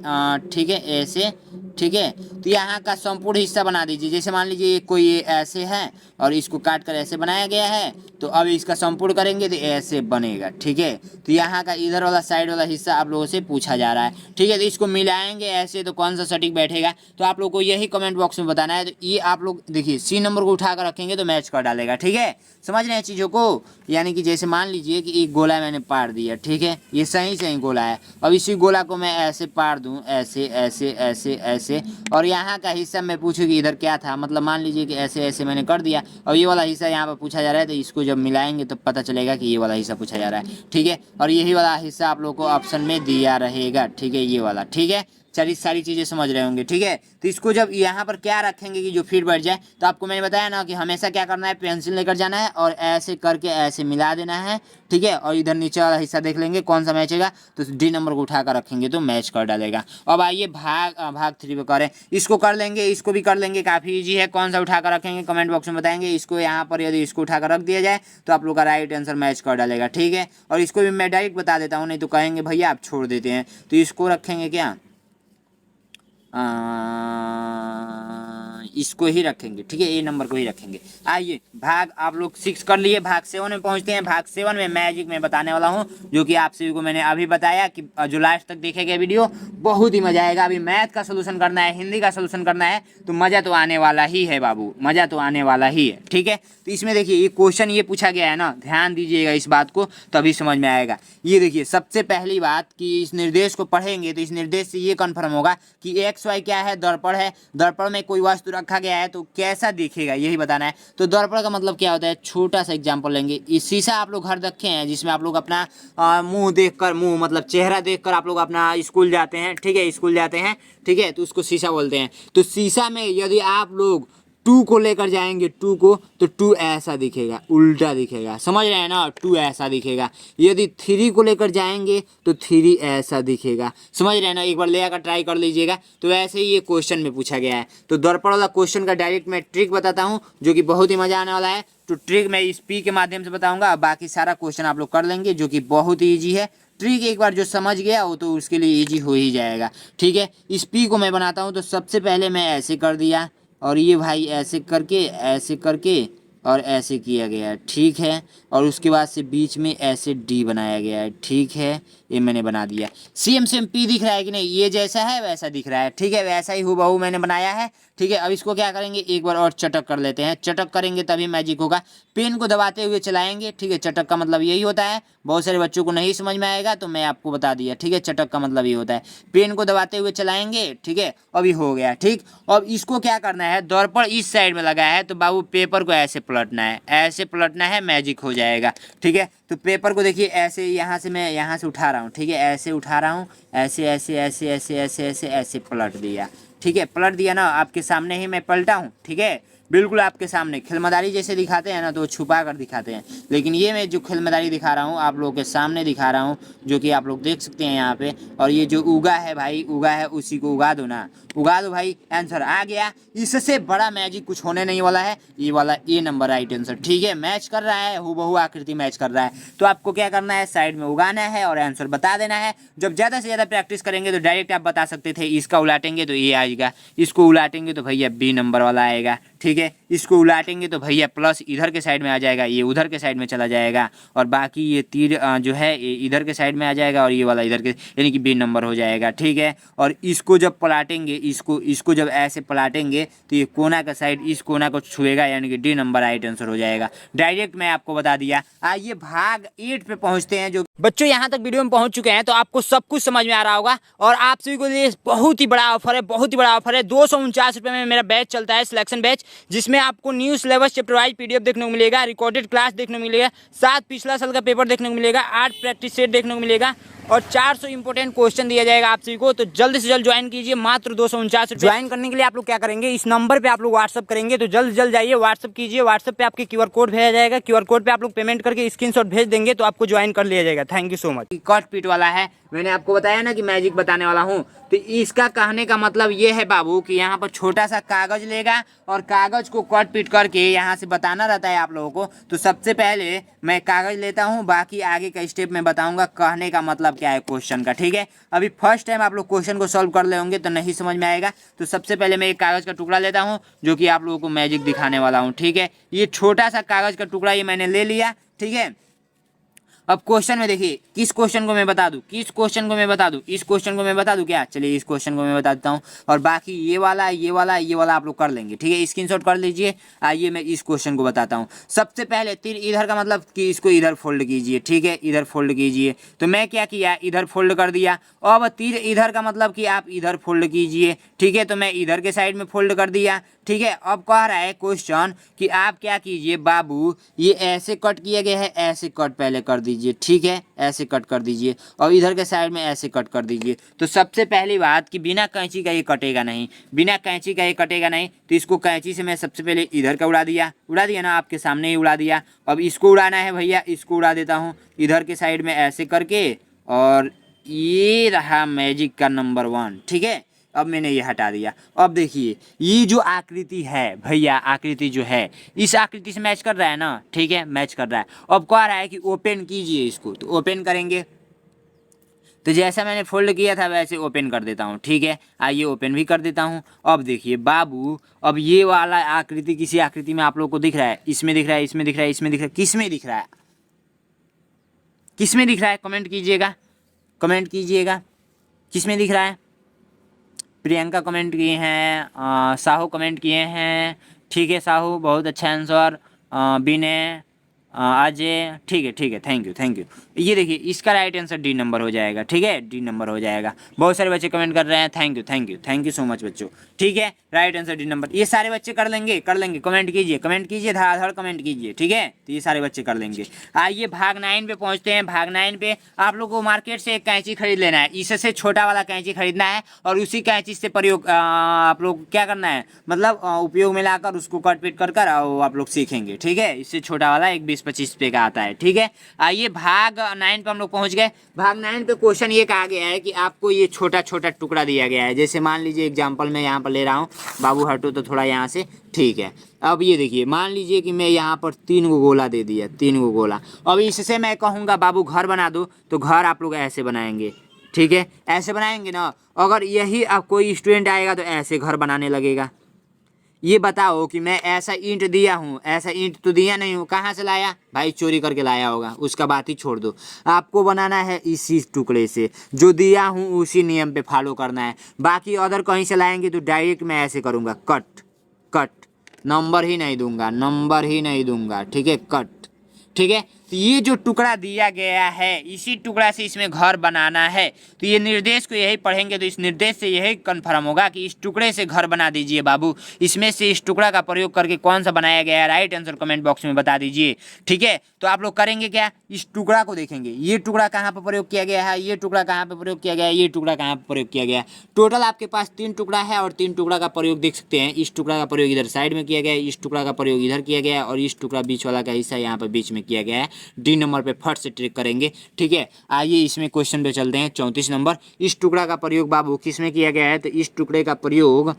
ठीक है, ऐसे, ठीक है, तो यहाँ का संपूर्ण हिस्सा बना दीजिए। जैसे मान लीजिए कोई ये ऐसे है और इसको काट कर ऐसे बनाया गया है, तो अब इसका संपूर्ण करेंगे तो ऐसे बनेगा। ठीक है, तो यहाँ का इधर वाला साइड वाला हिस्सा आप लोगों से पूछा जा रहा है। ठीक है, तो इसको मिलाएंगे ऐसे तो कौन सा सटीक बैठेगा, तो आप लोग को यही कमेंट बॉक्स में बताना है। तो ये आप लोग देखिए सी नंबर को उठाकर रखेंगे तो मैच कर डालेगा। ठीक है, समझ रहे हैं चीज़ों को। यानी कि जैसे मान लीजिए कि एक गोला मैंने पार दिया, ठीक है, ये सही गोला है। अब इसी गोला को मैं ऐसे पार दूं, ऐसे ऐसे ऐसे ऐसे, और यहाँ का हिस्सा मैं पूछूँ कि इधर क्या था, मतलब मान लीजिए कि ऐसे ऐसे मैंने कर दिया, और ये वाला हिस्सा यहाँ पर पूछा जा रहा है, तो इसको जब मिलाएंगे तो पता चलेगा कि ये वाला हिस्सा पूछा जा रहा है। ठीक है, और यही वाला हिस्सा आप लोग को ऑप्शन में दिया रहेगा। ठीक है, ये वाला। ठीक है, चलिए सारी चीज़ें समझ रहे होंगे। ठीक है, तो इसको जब यहाँ पर क्या रखेंगे कि जो फिट बैठ जाए, तो आपको मैंने बताया ना कि हमेशा क्या करना है, पेंसिल लेकर जाना है और ऐसे करके ऐसे मिला देना है। ठीक है, और इधर नीचे वाला हिस्सा देख लेंगे कौन सा मैचेगा, तो डी नंबर को उठाकर रखेंगे तो मैच कर डालेगा। अब आइए भाग 3 पे करें, इसको कर लेंगे, इसको भी कर लेंगे, काफ़ी ईजी है। कौन सा उठाकर रखेंगे कमेंट बॉक्स में बताएंगे। इसको यहाँ पर यदि इसको उठाकर रख दिया जाए तो आप लोग का राइट आंसर मैच कर डालेगा। ठीक है, और इसको भी मैं डायरेक्ट बता देता हूँ, नहीं तो कहेंगे भैया आप छोड़ देते हैं। तो इसको रखेंगे क्या, इसको ही रखेंगे। ठीक है, ए नंबर को ही रखेंगे। आइए भाग आप लोग 6 कर लिए, भाग 7 में पहुंचते हैं। भाग 7 में मैजिक में बताने वाला हूं, जो कि आप सभी को मैंने अभी बताया कि जो लास्ट तक देखेगा वीडियो बहुत ही मजा आएगा। अभी मैथ का सोल्यूशन करना है, हिंदी का सोल्यूशन करना है, तो मज़ा तो आने वाला ही है बाबू, मज़ा तो आने वाला ही है। ठीक है, तो इसमें देखिए ये क्वेश्चन ये पूछा गया है ना, ध्यान दीजिएगा इस बात को, तभी समझ में आएगा। ये देखिए सबसे पहली बात कि इस निर्देश को पढ़ेंगे तो इस निर्देश से ये कन्फर्म होगा कि XY क्या है, दर्पण है। दर्पण में कोई वस्तु रखा गया है तो कैसा दिखेगा, यही बताना है। तो दर्पण का मतलब क्या होता है, छोटा सा एग्जांपल लेंगे। इस शीशा आप लोग घर रखे हैं, जिसमें आप लोग अपना मुंह देखकर, मुंह मतलब चेहरा देखकर आप लोग अपना स्कूल जाते हैं। ठीक है, स्कूल जाते हैं, ठीक है, तो उसको शीशा बोलते हैं। तो शीशा में यदि आप लोग 2 को लेकर जाएंगे, 2 को, तो 2 ऐसा दिखेगा, उल्टा दिखेगा, समझ रहे हैं ना, 2 ऐसा दिखेगा। यदि 3 को लेकर जाएंगे तो 3 ऐसा दिखेगा, समझ रहे हैं ना। एक बार ले आकर ट्राई कर लीजिएगा। तो ऐसे ही ये क्वेश्चन में पूछा गया है। तो दर्पण वाला क्वेश्चन का डायरेक्ट मैं ट्रिक बताता हूँ, जो कि बहुत ही मजा आने वाला है। तो ट्रिक मैं इस पी के माध्यम से बताऊंगा, बाकी सारा क्वेश्चन आप लोग कर लेंगे, जो कि बहुत ही ईजी है। ट्रिक एक बार जो समझ गया वो तो उसके लिए ईजी हो ही जाएगा। ठीक है, इस पी को मैं बनाता हूँ। तो सबसे पहले मैं ऐसे कर दिया, और ये भाई ऐसे करके, और ऐसे किया गया है, ठीक है। और उसके बाद से बीच में ऐसे डी बनाया गया है, ठीक है। ये मैंने बना दिया। सेम सेम पी दिख रहा है कि नहीं, ये जैसा है वैसा दिख रहा है, ठीक है। वैसा ही हूबहू मैंने बनाया है, ठीक है। अब इसको क्या करेंगे, एक बार और चटक कर लेते हैं। चटक करेंगे तभी मैजिक होगा। पेन को दबाते हुए चलाएंगे, ठीक है। चटक का मतलब यही होता है। बहुत सारे बच्चों को नहीं समझ में आएगा तो मैं आपको बता दिया, ठीक है। चटक का मतलब ये होता है, पेन को दबाते हुए चलाएंगे, ठीक है। अभी हो गया, ठीक। अब इसको क्या करना है, दर्पण इस साइड में लगा है तो बाबू पेपर को ऐसे पलटना है, ऐसे पलटना है, मैजिक हो जाएगा, ठीक है। तो पेपर को देखिए ऐसे, यहाँ से मैं यहाँ से उठा रहा हूँ, ठीक है। ऐसे उठा रहा हूँ, ऐसे ऐसे ऐसे ऐसे ऐसे ऐसे ऐसे पलट दिया, ठीक है। पलट दिया ना, आपके सामने ही मैं पलटा हूँ, ठीक है। बिल्कुल आपके सामने। खिलमदारी जैसे दिखाते हैं ना तो वो छुपा कर दिखाते हैं, लेकिन ये मैं जो खिलमदारी दिखा रहा हूँ आप लोगों के सामने दिखा रहा हूँ, जो कि आप लोग देख सकते हैं यहाँ पे। और ये जो उगा है भाई, उगा है, उसी को उगा दो ना, उगा दो भाई। आंसर आ गया। इससे बड़ा मैजिक कुछ होने नहीं वाला है। ये वाला ए नंबर राइट आंसर, ठीक है। मैच कर रहा है, हूबहू आकृति मैच कर रहा है। तो आपको क्या करना है, साइड में उगाना है और आंसर बता देना है। जब ज़्यादा से ज़्यादा प्रैक्टिस करेंगे तो डायरेक्ट आप बता सकते थे। इसका उलाटेंगे तो ए आएगा, इसको उलाटेंगे तो भैया बी नंबर वाला आएगा, ठीक है। इसको उलाटेंगे तो भैया प्लस इधर के साइड में आ जाएगा, ये उधर के साइड में चला जाएगा। और बाकी ये तीर जो है ये इधर के साइड में आ जाएगा और ये वाला इधर के, यानी कि बी नंबर हो जाएगा, ठीक है। और इसको जब पलाटेंगे, इसको जब ऐसे पलाटेंगे तो ये कोना का साइड इस कोना को छुएगा, यानी कि डी नंबर राइट आंसर हो जाएगा। डायरेक्ट मैं आपको बता दिया। आइए भाग 8 पे पहुंचते हैं। जो बच्चों यहाँ तक वीडियो में पहुंच चुके हैं तो आपको सब कुछ समझ में आ रहा होगा। और आप सभी को लिए बहुत ही बड़ा ऑफर है, बहुत ही बड़ा ऑफर है। 249 रुपये में मेरा बैच चलता है, सिलेक्शन बैच, जिसमें आपको new syllabus chapter wise PDF देखने को मिलेगा, रिकॉर्डेड क्लास देखने को मिलेगा, 7 पिछला साल का पेपर देखने को मिलेगा, 8 प्रैक्टिस सेट देखने को मिलेगा और 400 इंपोर्टेंट क्वेश्चन दिया जाएगा आप सभी को। तो जल्द से जल्द ज्वाइन कीजिए, मात्र 249 रुपये। ज्वाइन करने के लिए आप लोग क्या करेंगे, इस नंबर पे आप लोग व्हाट्सअप करेंगे, तो जल्द से जल्द जाइए व्हाट्सअप कीजिए। व्हाट्सअप पे आपके क्यूआर कोड भेजा जाएगा, क्यूआर कोड पे आप लोग पेमेंट करके स्क्रीनशॉट भेज देंगे तो आपको ज्वाइन कर लिया जाएगा। Thank you so much. Cut पीट वाला है, मैंने आपको बताया ना कि मैजिक बताने वाला हूँ। तो इसका कहने का मतलब ये है बाबू कि यहाँ पर छोटा सा कागज लेगा और कागज को कट पीट करके यहाँ से बताना रहता है आप लोगों को। तो सबसे पहले मैं कागज लेता हूँ, बाकी आगे का स्टेप मैं बताऊंगा कहने का मतलब क्या है क्वेश्चन का, ठीक है। अभी फर्स्ट टाइम आप लोग क्वेश्चन को सॉल्व कर ले होंगे तो नहीं समझ में आएगा। तो सबसे पहले मैं एक कागज का टुकड़ा लेता हूँ जो कि आप लोगों को मैजिक दिखाने वाला हूँ, ठीक है। ये छोटा सा कागज का टुकड़ा ये मैंने ले लिया, ठीक है। अब क्वेश्चन में देखिए, किस क्वेश्चन को मैं बता दूं, किस क्वेश्चन को मैं बता दूं, इस क्वेश्चन को मैं बता दूं क्या, चलिए इस क्वेश्चन को मैं बता देता हूं। और बाकी ये वाला ये वाला ये वाला आप लोग कर लेंगे, ठीक है। स्क्रीनशॉट कर लीजिए। आइए मैं इस क्वेश्चन को बताता हूं। सबसे पहले तीर इधर का मतलब कि इसको इधर फोल्ड कीजिए, ठीक है, इधर फोल्ड कीजिए। तो मैं क्या किया, इधर फोल्ड कर दिया। अब तीर इधर का मतलब कि आप इधर फोल्ड कीजिए, ठीक है। तो मैं इधर के साइड में फोल्ड कर दिया, ठीक है। अब कह रहा है क्वेश्चन कि आप क्या कीजिए बाबू, ये ऐसे कट किया गया है, ऐसे कट पहले कर दीजिए, ठीक है। ऐसे कट कर दीजिए और इधर के साइड में ऐसे कट कर दीजिए। तो सबसे पहली बात कि बिना कैंची का ये कटेगा नहीं, बिना कैंची का ये कटेगा नहीं। तो इसको कैंची से मैं सबसे पहले इधर का उड़ा दिया ना, आपके सामने ही उड़ा दिया। अब इसको उड़ाना है भैया, इसको उड़ा देता हूँ इधर के साइड में ऐसे करके। और ये रहा मैजिक का नंबर 1, ठीक है। अब मैंने ये हटा दिया। अब देखिए ये जो आकृति है भैया, आकृति जो है इस आकृति से मैच कर रहा है ना, ठीक है, मैच कर रहा है। अब कह रहा है कि ओपन कीजिए इसको, तो ओपन करेंगे। तो जैसा मैंने फोल्ड किया था वैसे ओपन कर देता हूँ, ठीक है। आइए ओपन भी कर देता हूँ। अब देखिए बाबू, अब ये वाला आकृति किसी आकृति में आप लोग को दिख रहा है, इसमें दिख रहा है, इसमें दिख रहा है, इसमें दिख रहा है, किसमें दिख रहा है, किसमें दिख रहा है, कमेंट कीजिएगा, कमेंट कीजिएगा किसमें दिख रहा है। प्रियंका कमेंट किए हैं, साहू कमेंट किए हैं, ठीक है साहू, बहुत अच्छा आंसर। विनय, अजय, ठीक है ठीक है, थैंक यू थैंक यू। ये देखिए इसका राइट आंसर डी नंबर हो जाएगा, ठीक है, डी नंबर हो जाएगा। बहुत सारे बच्चे कमेंट कर रहे हैं, thank you thank you thank you so much बच्चों, ठीक है। राइट आंसर डी नंबर, ये सारे बच्चे कर लेंगे, कर लेंगे। कमेंट कीजिए, कमेंट कीजिए, धड़ाधड़ कमेंट कीजिए, ठीक है। तो ये सारे बच्चे कर लेंगे। आइए भाग 9 पे पहुँचते हैं। भाग 9 पे आप लोग को मार्केट से एक कैंची खरीद लेना है, इससे छोटा वाला कैंची खरीदना है और उसी कैंची से प्रयोग आप लोग क्या करना है, मतलब उपयोग में लाकर उसको कट पीट कर कर आप लोग सीखेंगे, ठीक है। इससे छोटा वाला एक 20-25 रुपये का आता है, ठीक है। आइए भाग 9 पे हम लोग पहुंच गए। भाग 9 पे क्वेश्चन ये कहा गया है कि आपको ये छोटा छोटा टुकड़ा दिया गया है। जैसे मान लीजिए एग्जांपल मैं यहाँ पर ले रहा हूँ, बाबू हटो तो थोड़ा यहाँ से, ठीक है। अब ये देखिए मान लीजिए कि मैं यहाँ पर 3 गो गोला दे दिया, 3 गो गोला। अब इससे मैं कहूँगा बाबू घर बना दो, तो घर आप लोग ऐसे बनाएंगे, ठीक है, ऐसे बनाएंगे ना। अगर यही अब कोई स्टूडेंट आएगा तो ऐसे घर बनाने लगेगा, ये बताओ कि मैं ऐसा ईंट दिया हूँ, ऐसा ईंट तो दिया नहीं हूँ, कहाँ से लाया भाई? चोरी करके लाया होगा, उसका बात ही छोड़ दो। आपको बनाना है इसी टुकड़े से, जो दिया हूँ उसी नियम पे फॉलो करना है। बाकी अदर कहीं से लाएंगे तो डायरेक्ट मैं ऐसे करूँगा, कट कट, नंबर ही नहीं दूंगा, नंबर ही नहीं दूंगा, ठीक है, कट। ठीक है, तो ये जो टुकड़ा दिया गया है इसी टुकड़ा से इसमें घर बनाना है। तो ये निर्देश को यही पढ़ेंगे तो इस निर्देश से यही कन्फर्म होगा कि इस टुकड़े से घर बना दीजिए बाबू। इसमें से इस टुकड़ा का प्रयोग करके कौन सा बनाया गया है, राइट आंसर कमेंट बॉक्स में बता दीजिए। ठीक है, तो आप लोग करेंगे क्या, इस टुकड़ा को देखेंगे, ये टुकड़ा कहाँ पर प्रयोग किया गया है, ये टुकड़ा कहाँ पर प्रयोग किया गया है, ये टुकड़ा कहाँ पर प्रयोग किया गया है। टोटल आपके पास 3 टुकड़ा है और 3 टुकड़ा का प्रयोग देख सकते हैं। इस टुकड़ा का प्रयोग इधर साइड में किया गया है, इस टुकड़ा का प्रयोग इधर किया गया है और इस टुकड़ा बीच वाला का हिस्सा यहाँ पर बीच में किया गया है। डी नंबर पे फट से ट्रिक करेंगे। ठीक है, आइए इसमें क्वेश्चन पे चलते हैं। 34 नंबर, इस टुकड़ा का प्रयोग बाबू किस में किया गया है? तो इस टुकड़े का प्रयोग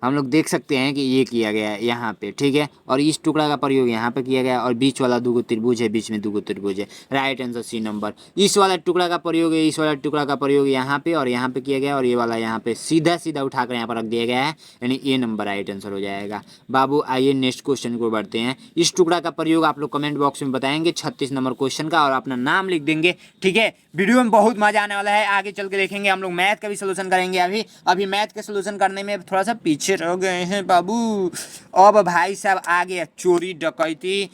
हम लोग देख सकते हैं कि ये किया गया है यहाँ पे। ठीक है, और इस टुकड़ा का प्रयोग यहाँ पे किया गया है और बीच वाला दूगो त्रिभुज है, बीच में दूगो त्रिभुज है। Right answer C number. इस वाला टुकड़ा का प्रयोग है, इस वाला टुकड़ा का प्रयोग यहाँ पे और यहाँ पे किया गया है और ये वाला यहाँ पे सीधा सीधा उठाकर यहाँ पर रख दिया गया है, यानी ए नंबर राइट आंसर हो जाएगा बाबू। आइए नेक्स्ट क्वेश्चन को बढ़ते हैं। इस टुकड़ा का प्रयोग आप लोग कमेंट बॉक्स में बताएंगे 36 नंबर क्वेश्चन का और अपना नाम लिख देंगे। ठीक है, वीडियो में बहुत मजा आने वाला है, आगे चल के देखेंगे। हम लोग मैथ का भी सोल्यूशन करेंगे। अभी मैथ का सोल्यूशन करने में थोड़ा सा पीछे रह गए हैं बाबू। अब भाई साहब आगे चोरी डकैती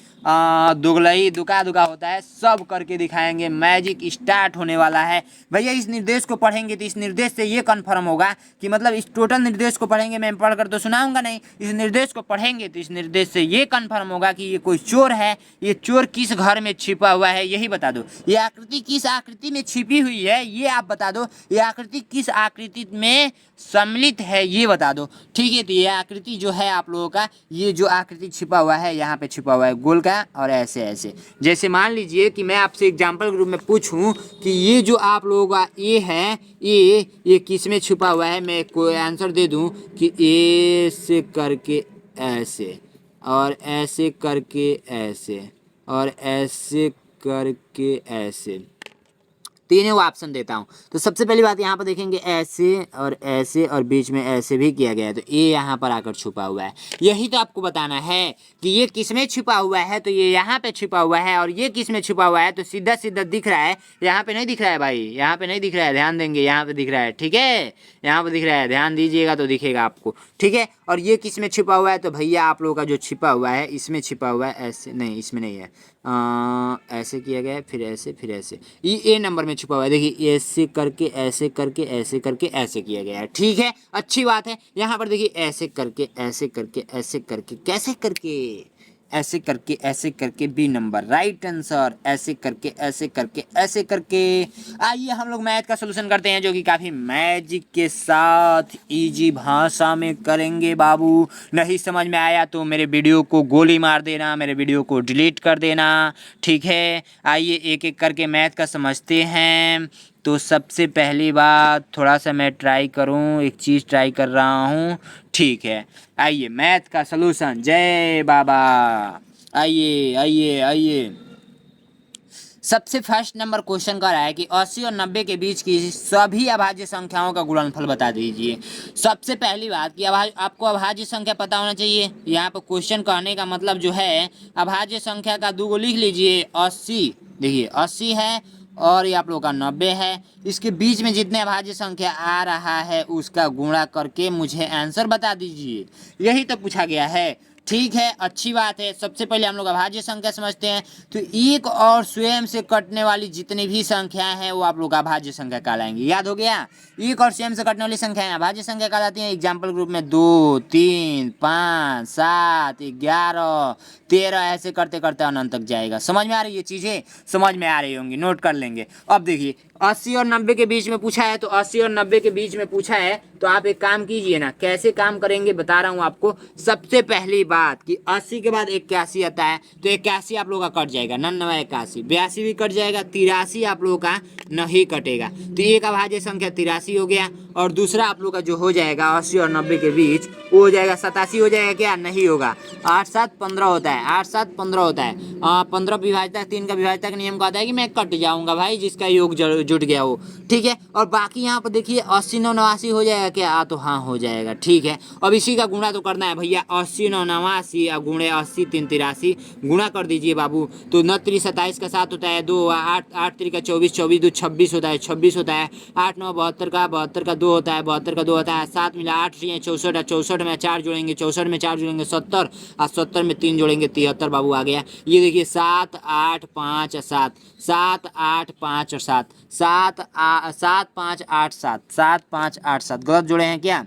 दुगलई दुका दुका होता है, सब करके दिखाएंगे। मैजिक स्टार्ट होने वाला है भैया। इस निर्देश को पढ़ेंगे तो इस निर्देश से ये कंफर्म होगा कि मतलब इस टोटल निर्देश को पढ़ेंगे, मैं पढ़कर तो सुनाऊंगा नहीं, इस निर्देश को पढ़ेंगे तो इस निर्देश से ये कंफर्म होगा कि ये कोई चोर है। ये चोर किस घर में छिपा हुआ है यही बता दो। ये आकृति किस आकृति में छिपी हुई है ये आप बता दो। ये आकृति किस आकृति में सम्मिलित है ये बता दो। ठीक है, तो ये आकृति जो है आप लोगों का, ये जो आकृति छिपा हुआ है यहाँ पे छिपा हुआ है गोल का और ऐसे ऐसे। जैसे मान लीजिए कि मैं आपसे एग्जाम्पल के रूप में पूछूं कि ये जो आप लोगों का ए है, ये किस में छुपा हुआ है, मैं कोई आंसर दे दूं कि ए से करके ऐसे और ऐसे करके ऐसे और ऐसे करके ऐसे, तीनों ऑप्शन देता हूँ। तो सबसे पहली बात यहाँ पर देखेंगे ऐसे और बीच में ऐसे भी किया गया है, तो ये यहाँ पर आकर छुपा हुआ है। यही तो आपको बताना है कि ये किस में छुपा हुआ है, तो ये यहाँ पे छुपा हुआ है और ये किस में छुपा हुआ है, तो सीधा सीधा दिख रहा है। यहाँ पे नहीं दिख रहा है भाई, यहाँ पे नहीं दिख रहा है, ध्यान देंगे, यहाँ पे दिख रहा है। ठीक है, यहाँ पे दिख रहा है, ध्यान दीजिएगा तो दिखेगा आपको। ठीक है, और ये किस में छिपा हुआ है, तो भैया आप लोगों का जो छिपा हुआ है इसमें छिपा हुआ है, ऐसे नहीं, इसमें नहीं है, ऐसे किया गया है, फिर ऐसे ये ए नंबर में छुपा हुआ है। देखिए ऐसे करके ऐसे करके ऐसे करके ऐसे किया गया है। ठीक है, अच्छी बात है। यहाँ पर देखिए ऐसे करके ऐसे करके ऐसे करके कैसे करके ऐसे करके ऐसे करके बी नंबर राइट आंसर। ऐसे करके ऐसे करके ऐसे करके। आइए हम लोग मैथ का सोल्यूशन करते हैं जो कि काफ़ी मैजिक के साथ इजी भाषा में करेंगे बाबू। नहीं समझ में आया तो मेरे वीडियो को गोली मार देना, मेरे वीडियो को डिलीट कर देना। ठीक है, आइए एक एक करके मैथ का समझते हैं। तो सबसे पहली बात थोड़ा सा मैं ट्राई करूं, एक चीज़ ट्राई कर रहा हूं। ठीक है, आइए मैथ का सलूशन। जय बाबा। आइए आइए आइए, सबसे फर्स्ट नंबर क्वेश्चन कर रहा है कि 80 और 90 के बीच की सभी अभाज्य संख्याओं का गुणनफल बता दीजिए। सबसे पहली बात कि आपको अभाज्य संख्या पता होना चाहिए। यहाँ पर क्वेश्चन कहने का मतलब जो है अभाज्य संख्या का दूगो लिख लीजिए। 80, देखिए 80 है और ये आप लोग का 90 है। इसके बीच में जितने अभाज्य संख्या आ रहा है उसका गुणा करके मुझे आंसर बता दीजिए, यही तो पूछा गया है। ठीक है, अच्छी बात है। सबसे पहले हम लोग अभाज्य संख्या समझते हैं। तो एक और स्वयं से कटने वाली जितनी भी संख्याएं हैं वो आप लोग अभाज्य संख्या कहलाएंगी। याद हो गया, एक और स्वयं से कटने वाली संख्याएं अभाज्य संख्या कहलाती हैं। एग्जाम्पल ग्रुप में 2, 3, 5, 7, 11, 13 ऐसे करते करते अनंत तक जाएगा। समझ में आ रही है, ये चीज़ें समझ में आ रही होंगी, नोट कर लेंगे। अब देखिए 80 और 90 के बीच में पूछा है, तो 80 और 90 के बीच में पूछा है तो आप एक काम कीजिए ना, कैसे काम करेंगे बता रहा हूँ आपको। सबसे पहली बात कि 80 के बाद 81 आता है, तो 81 आप लोगों का कट जाएगा, 99 81, 82 भी कट जाएगा, 83 आप लोगों का नहीं कटेगा। तो एक अभाज्य संख्या 83 हो गया और दूसरा आप लोग का जो हो जाएगा 80 और 90 के बीच वो हो जाएगा 87 हो जाएगा क्या? नहीं होगा। 8 7 15 होता है, 8 7 15 होता है। 15 विभाज्यता 3 का विभाज्यता का नियम कहता है कि मैं कट जाऊंगा भाई जिसका योग जुट गया हो, ठीक है। और बाकी यहाँ पर देखिए 80 9 89 हो जाएगा क्या? तो हाँ हो जाएगा, ठीक है। अब इसी का गुणा तो करना है भैया, 80 9 89 गुणे 80 3 83 गुणा कर दीजिए बाबू। तो 9 3 27 का 7 होता है 2, 8 8 3 का 24 24 2 26 होता है, 26 होता है। 8 9 72 का 2 होता है, 72 का 2 होता है। 7 मिला 8 64, 64 में 4 जोड़ेंगे, 64 में 4 जोड़ेंगे 70, और 70 में 3 जोड़ेंगे 73 बाबू आ गया। ये देखिए 7 8 5 7, 7 8 5 और 7, 7 5 8 7, 7 5 8 7 गलत जोड़े हैं क्या?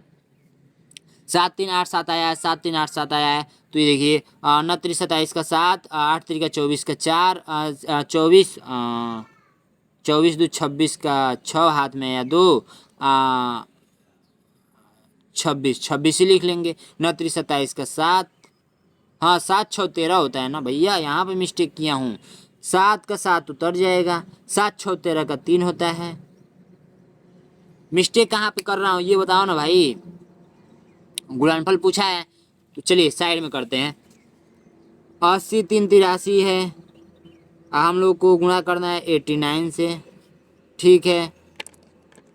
7 3 8 7 आया है, 7 3 8 7 आया है। तो ये देखिए 9 3 27 का 7, 8 3 का 24 का 4, 24 24 2 26 का 6 हाथ में या 2, 26 26 ही लिख लेंगे। 9 3 27 का 7, हाँ 7 6 13 होता है ना भैया, यहाँ पे मिस्टेक किया हूँ। 7 का 7 उतर जाएगा, 7 6 13 का 3 होता है। मिस्टेक कहाँ पे कर रहा हूँ ये बताओ ना भाई। गुणनफल पूछा है तो चलिए साइड में करते हैं। 80 3 83 है, हम लोग को गुणा करना है 89 से, ठीक है।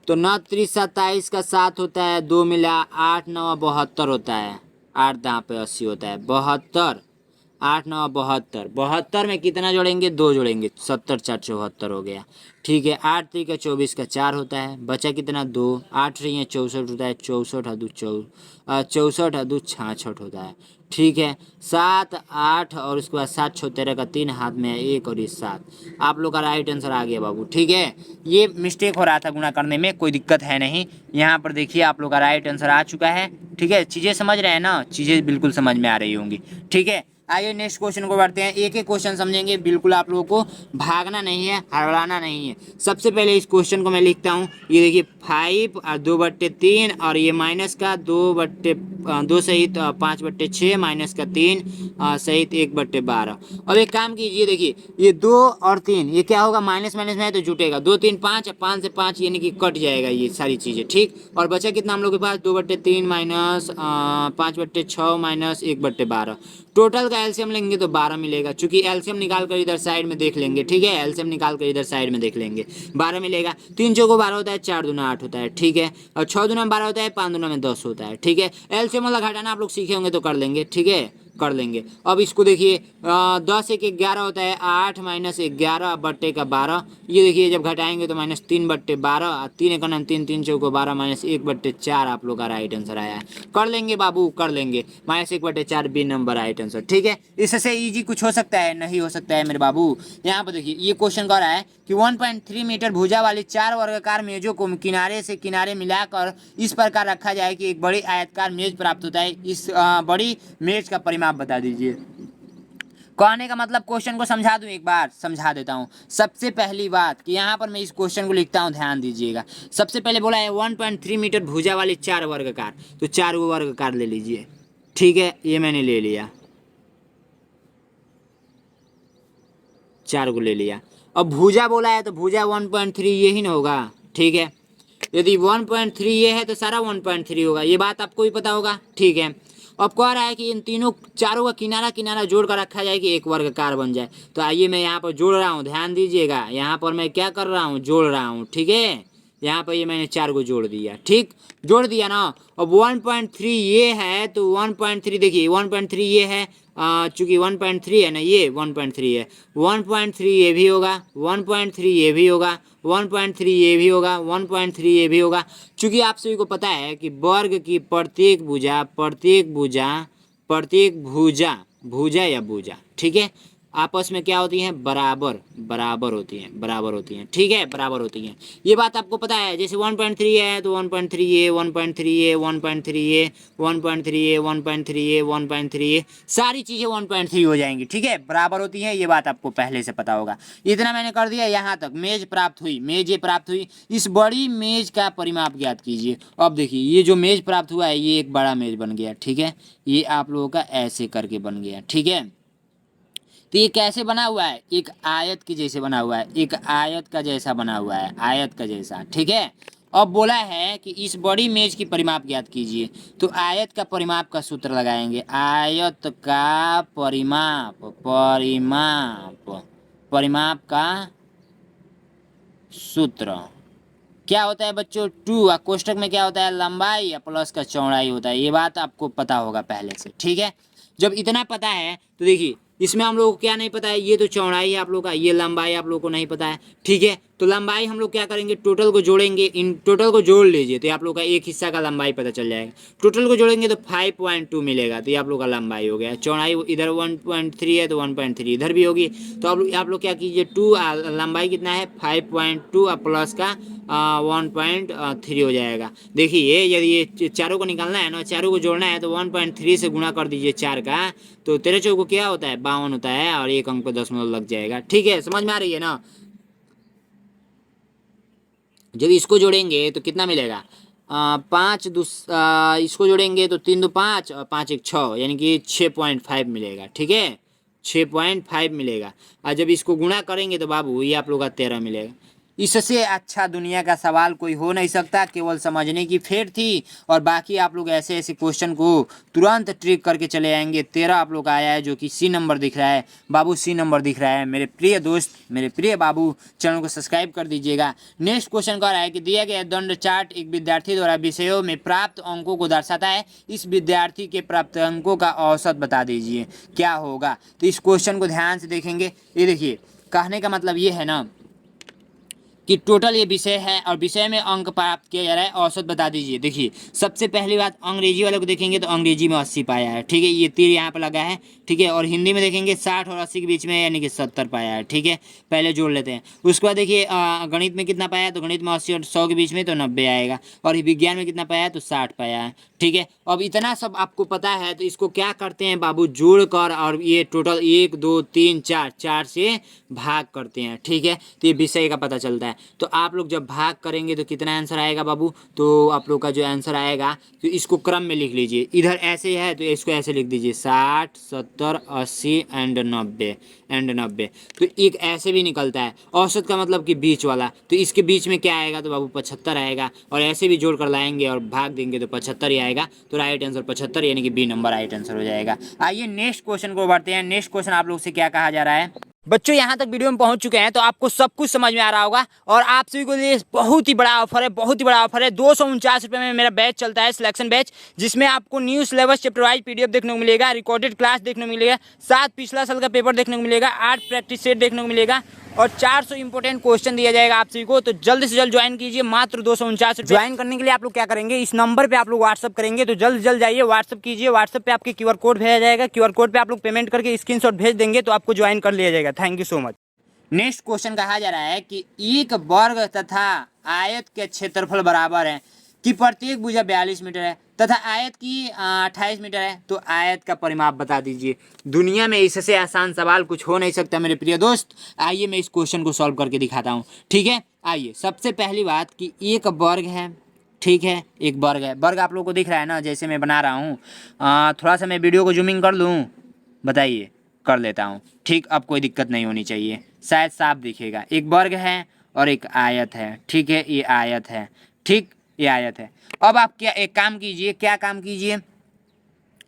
तो 9 3 27 का 7 होता है, 2 मिला 8 9 72 होता है, 8 दाँ पे 80 होता है, 72, 8 9 72, 72 में कितना जोड़ेंगे? 2 जोड़ेंगे, 70 4 74 हो गया, ठीक है। 8 3 का 24 का 4 होता है, बचा कितना? 2, 8 3 है 64 होता है, 64 है 2 64 है 2 66 होता है, ठीक है। 7 8 और उसके बाद 7 6 13 का 3 हाथ में है 1 और ये 7। आप लोग का राइट आंसर आ गया बाबू, ठीक है। ये मिस्टेक हो रहा था गुणा करने में, कोई दिक्कत है नहीं। यहाँ पर देखिए आप लोग का राइट आंसर आ चुका है, ठीक है। चीज़ें समझ रहे हैं ना? चीज़ें बिल्कुल समझ में आ रही होंगी, ठीक है। आइए नेक्स्ट क्वेश्चन को बढ़ते हैं। एक एक क्वेश्चन समझेंगे, बिल्कुल आप लोगों को भागना नहीं है, हड़बड़ाना नहीं है। सबसे पहले इस क्वेश्चन को मैं लिखता हूँ, ये देखिए 5 और 2/3 और ये माइनस का 2 सहित 5/6 माइनस का 3 सहित 1/12। अब एक काम कीजिए, देखिए ये 2 और 3 ये क्या होगा? माइनस माइनस में है तो जुटेगा, 2 3 5, 5 से 5 यानी कि कट जाएगा ये सारी चीज़ें, ठीक। और बचा कितना हम लोग के पास? 2/3 माइनस 5/6 माइनस 1/12। टोटल का एलसीएम लेंगे तो 12 मिलेगा, चूंकि एलसीएम निकाल कर इधर साइड में देख लेंगे, ठीक है। एलसीएम निकाल कर इधर साइड में देख लेंगे, 12 मिलेगा। 3 चौको 12 होता है, 4 दूना 8 होता है, ठीक है। और 6 दूना 12 होता है, 5 दूना में 10 होता है, ठीक है। एलसीएम वाला घटाना आप लोग सीखे होंगे तो कर लेंगे, ठीक है, कर लेंगे। अब इसको देखिए 10 1 11 होता है, 8 माइनस 11 बट्टे का 12। ये देखिए जब घटाएंगे तो -3/12, 3 1 3 3 चौको 12 -1/4 आप लोग का राइट आंसर आया है। कर लेंगे बाबू, कर लेंगे। -1/4 बी नंबर राइट आंसर, ठीक है। इससे इजी कुछ हो सकता है? नहीं हो सकता है मेरे बाबू। यहाँ पर देखिए ये क्वेश्चन कह रहा है कि 1.3 मीटर भुजा वाली 4 वर्गाकार मेजों को किनारे से किनारे मिलाकर इस प्रकार रखा जाए कि एक बड़ी आयताकार मेज प्राप्त होता है। इस बड़ी मेज का परिमाप बता दीजिए। कहने का मतलब क्वेश्चन को समझा दूं, एक बार समझा देता हूं। सबसे पहली बात कि यहाँ पर मैं इस क्वेश्चन को लिखता हूं, ध्यान दीजिएगा। सबसे पहले बोला है 1.3 मीटर भुजा वाली 4 वर्गाकार, तो 4 वर्गाकार ले लीजिए, ठीक है। ये मैंने ले लिया, 4 को ले लिया। अब भुजा बोला है तो भुजा 1.3 ये ही ना होगा, ठीक है। यदि 1.3 ये है तो सारा 1.3 होगा, ये बात आपको भी पता होगा, ठीक है। अब कह रहा है कि इन तीनों चारों का किनारा किनारा जोड़ कर रखा जाए कि एक वर्गाकार बन जाए। तो आइए मैं यहाँ पर जोड़ रहा हूँ, ध्यान दीजिएगा। यहाँ पर मैं क्या कर रहा हूँ? जोड़ रहा हूँ, ठीक है। यहाँ पर ये मैंने 4 को जोड़ दिया, ठीक, जोड़ दिया ना। अब 1.3 ये है तो 1.3 देखिए 1.3 ये है, चूंकि 1.3 है ना, ये 1.3 है, 1.3 ये भी होगा, 1.3 ये भी होगा, 1.3 ये भी होगा, 1.3 ये भी होगा। चूंकि आप सभी को पता है कि वर्ग की प्रत्येक भुजा भुजा या भुजा, ठीक है, आपस में क्या होती हैं? बराबर बराबर होती हैं, बराबर होती हैं, ठीक है, बराबर होती हैं। ये बात आपको पता है। जैसे 1.3 है तो 1.3 ये 1.3 ये 1.3 ये 1.3 ये 1.3 ये 1.3 ये सारी चीज़ें 1.3 हो जाएंगी, ठीक है, बराबर होती हैं। ये बात आपको पहले से पता होगा। इतना मैंने कर दिया, यहाँ तक मेज प्राप्त हुई, मेज ये प्राप्त हुई। इस बड़ी मेज का परिमाप ज्ञात कीजिए। अब देखिए ये जो मेज प्राप्त हुआ है ये एक बड़ा मेज बन गया, ठीक है। ये आप लोगों का ऐसे करके बन गया, ठीक है। तो ये कैसे बना हुआ है? एक आयत के जैसे बना हुआ है, एक आयत का जैसा बना हुआ है, आयत का जैसा, ठीक है। अब बोला है कि इस बड़ी मेज की परिमाप ज्ञात कीजिए, तो आयत का परिमाप का सूत्र लगाएंगे। आयत का परिमाप का सूत्र क्या होता है बच्चों? 2 और कोष्टक में क्या होता है? लंबाई या प्लस का चौड़ाई होता है। ये बात आपको पता होगा पहले से, ठीक है। जब इतना पता है तो देखिए इसमें हम लोग को क्या नहीं पता है, ये तो चौड़ाई है आप लोग का, ये लंबाई आप लोग को नहीं पता है, ठीक है। तो लंबाई हम लोग क्या करेंगे, टोटल को जोड़ेंगे, इन टोटल को जोड़ लीजिए तो आप लोग का एक हिस्सा का लंबाई पता चल जाएगा। टोटल को जोड़ेंगे तो 5.2 मिलेगा, तो ये आप लोग का लंबाई हो गया। चौड़ाई इधर 1.3 है तो 1.3 इधर भी होगी। तो आप लोग क्या कीजिए, 2 लंबाई कितना है 5.2 और प्लस का 1.3 हो जाएगा। देखिए यदि ये चारों को निकालना है ना, चारों को जोड़ना है तो 1.3 से गुणा कर दीजिए 4 का, तो 13 चौको क्या होता है 52 होता है, और एक अंक पे दशमलव लग जाएगा, ठीक है। समझ में आ रही है ना? जब इसको जोड़ेंगे तो कितना मिलेगा, इसको जोड़ेंगे तो 3 2 5 और 5 1 6, यानी कि 6.5 मिलेगा, ठीक है। 6.5 मिलेगा। और जब इसको गुणा करेंगे तो बाबू ये आप लोग का 13 मिलेगा। इससे अच्छा दुनिया का सवाल कोई हो नहीं सकता, केवल समझने की फेर थी, और बाकी आप लोग ऐसे ऐसे क्वेश्चन को तुरंत ट्रिक करके चले आएंगे। 13 आप लोग का आया है, जो कि सी नंबर दिख रहा है बाबू, सी नंबर दिख रहा है। मेरे प्रिय दोस्त, मेरे प्रिय बाबू, चैनल को सब्सक्राइब कर दीजिएगा। नेक्स्ट क्वेश्चन कह रहा है कि दिया गया दंड चार्ट एक विद्यार्थी द्वारा विषयों में प्राप्त अंकों को दर्शाता है, इस विद्यार्थी के प्राप्त अंकों का औसत बता दीजिए, क्या होगा? तो इस क्वेश्चन को ध्यान से देखेंगे। ये देखिए, कहने का मतलब ये है ना कि टोटल ये विषय है और विषय में अंक प्राप्त किया जा रहा है, औसत बता दीजिए। देखिए सबसे पहली बात, अंग्रेजी वाले को देखेंगे तो अंग्रेजी में 80 पाया है, ठीक है, ये तीर यहाँ पर लगा है, ठीक है। और हिंदी में देखेंगे 60 और 80 के बीच में, यानी कि 70 पाया है, ठीक है। पहले जोड़ लेते हैं। उसके बाद देखिए गणित में कितना पाया है, तो गणित में 80 और 100 के बीच में तो 90 आएगा। और विज्ञान में कितना पाया है, तो 60 पाया है, ठीक है। अब इतना सब आपको पता है तो इसको क्या करते हैं बाबू, जोड़ कर, और ये टोटल 1 2 3 4 से भाग करते हैं, ठीक है। तो ये विषय का पता चलता है। तो आप लोग जब भाग करेंगे तो कितना आंसर आएगा बाबू, तो आप लोग का जो आंसर आएगा, तो इसको क्रम में लिख लीजिए। इधर ऐसे है तो इसको ऐसे लिख दीजिए, 60 70 80 एंड 90। तो एक ऐसे भी निकलता है। औसत का मतलब कि बीच वाला, तो इसके बीच में क्या आएगा, तो बाबू 75 आएगा। और ऐसे भी जोड़ कर लाएंगे और भाग देंगे तो 75 ही आएगा। तो राइट आंसर 75, यानी कि बी नंबर राइट आंसर हो जाएगा। आइए नेक्स्ट क्वेश्चन को बढ़ते हैं। नेक्स्ट क्वेश्चन आप लोग से क्या कहा जा रहा है बच्चों? यहाँ तक वीडियो में पहुंच चुके हैं तो आपको सब कुछ समझ में आ रहा होगा, और आप सभी को लिए बहुत ही बड़ा ऑफर है, बहुत ही बड़ा ऑफर है। 249 रुपये में मेरा बैच चलता है, सिलेक्शन बैच, जिसमें आपको new syllabus chapter wise PDF देखने को मिलेगा, रिकॉर्डेड क्लास देखने को मिलेगा, 7 पिछला साल का पेपर देखने को मिलेगा, 8 प्रैक्टिस सेट देखने को मिलेगा, और 400 इंपोर्टेंट क्वेश्चन दिया जाएगा आप सभी को। तो जल्द से जल्द ज्वाइन कीजिए, मात्र 249 रुपये। ज्वाइन करने के लिए आप लोग क्या करेंगे, इस नंबर पे आप लोग व्हाट्सअप करेंगे, तो जल्द से जल्द जाइए व्हाट्सअप कीजिए। व्हाट्सअप पे आपके QR कोड भेजा जाएगा, QR कोड पे आप लोग पेमेंट करके स्क्रीनशॉट भेज देंगे तो आपको ज्वाइन कर लिया जाएगा। Thank you so much. Next question कहा जा रहा है कि एक वर्ग तथा आयत के क्षेत्रफल बराबर है, कि प्रत्येक भुजा 42 मीटर है तथा आयत की 28 मीटर है, तो आयत का परिमाप बता दीजिए। दुनिया में इससे आसान सवाल कुछ हो नहीं सकता मेरे प्रिय दोस्त। आइए मैं इस क्वेश्चन को सॉल्व करके दिखाता हूँ, ठीक है। आइए, सबसे पहली बात कि एक वर्ग है, ठीक है, एक वर्ग है। वर्ग आप लोग को दिख रहा है ना, जैसे मैं बना रहा हूँ। थोड़ा सा मैं वीडियो को जूमिंग कर लूँ, बताइए, कर लेता हूँ, ठीक। अब कोई दिक्कत नहीं होनी चाहिए, शायद साफ दिखेगा। एक वर्ग है और एक आयत है, ठीक है, ये आयत है, ठीक, ये आयत है। अब आप क्या एक काम कीजिए, क्या काम कीजिए,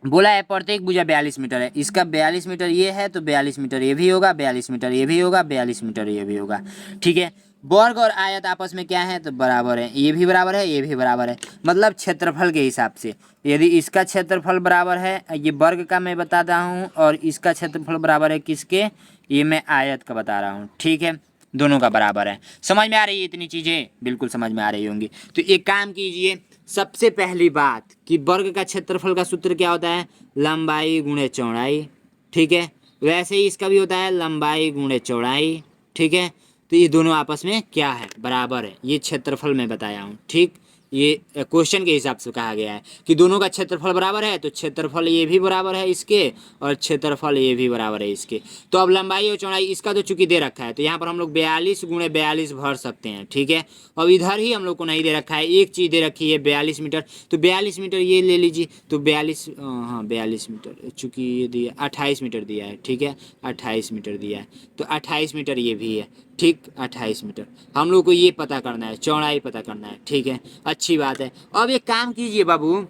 बोला है प्रत्येक भुजा 42 मीटर है, इसका 42 मीटर ये है तो 42 मीटर ये भी होगा, 42 मीटर ये भी होगा, 42 मीटर ये भी होगा, ठीक है। वर्ग और आयत आपस में क्या है, तो बराबर है, ये भी बराबर है, ये भी बराबर है, मतलब क्षेत्रफल के हिसाब से। यदि इसका क्षेत्रफल बराबर है, ये वर्ग का मैं बताता हूँ, और इसका क्षेत्रफल बराबर है किसके, ये मैं आयत का बता रहा हूँ, ठीक है। दोनों का बराबर है। समझ में आ रही है इतनी चीज़ें? बिल्कुल समझ में आ रही होंगी। तो एक काम कीजिए, सबसे पहली बात कि वर्ग का क्षेत्रफल का सूत्र क्या होता है, लंबाई गुणे चौड़ाई, ठीक है। वैसे ही इसका भी होता है लंबाई गुणे चौड़ाई, ठीक है। तो ये दोनों आपस में क्या है, बराबर है। ये क्षेत्रफल मैं बताया हूँ, ठीक। ये क्वेश्चन के हिसाब से कहा गया है कि दोनों का क्षेत्रफल बराबर है, तो क्षेत्रफल ये भी बराबर है इसके, और क्षेत्रफल ये भी बराबर है इसके। तो अब लंबाई और चौड़ाई इसका तो चूंकि दे रखा है, तो यहाँ पर हम लोग 42 गुणे 42 भर सकते हैं, ठीक है। अब इधर ही हम लोग को नहीं दे रखा है, एक चीज़ दे रखी है 42 मीटर, तो 42 मीटर ये ले लीजिए, तो 42 42 मीटर, चूँकि ये दिया 28 मीटर दिया है, ठीक है, 28 मीटर दिया है, तो 28 मीटर ये भी है, ठीक 28 मीटर। हम लोग को ये पता करना है, चौड़ाई पता करना है, ठीक है, अच्छी बात है। अब एक काम कीजिए बाबू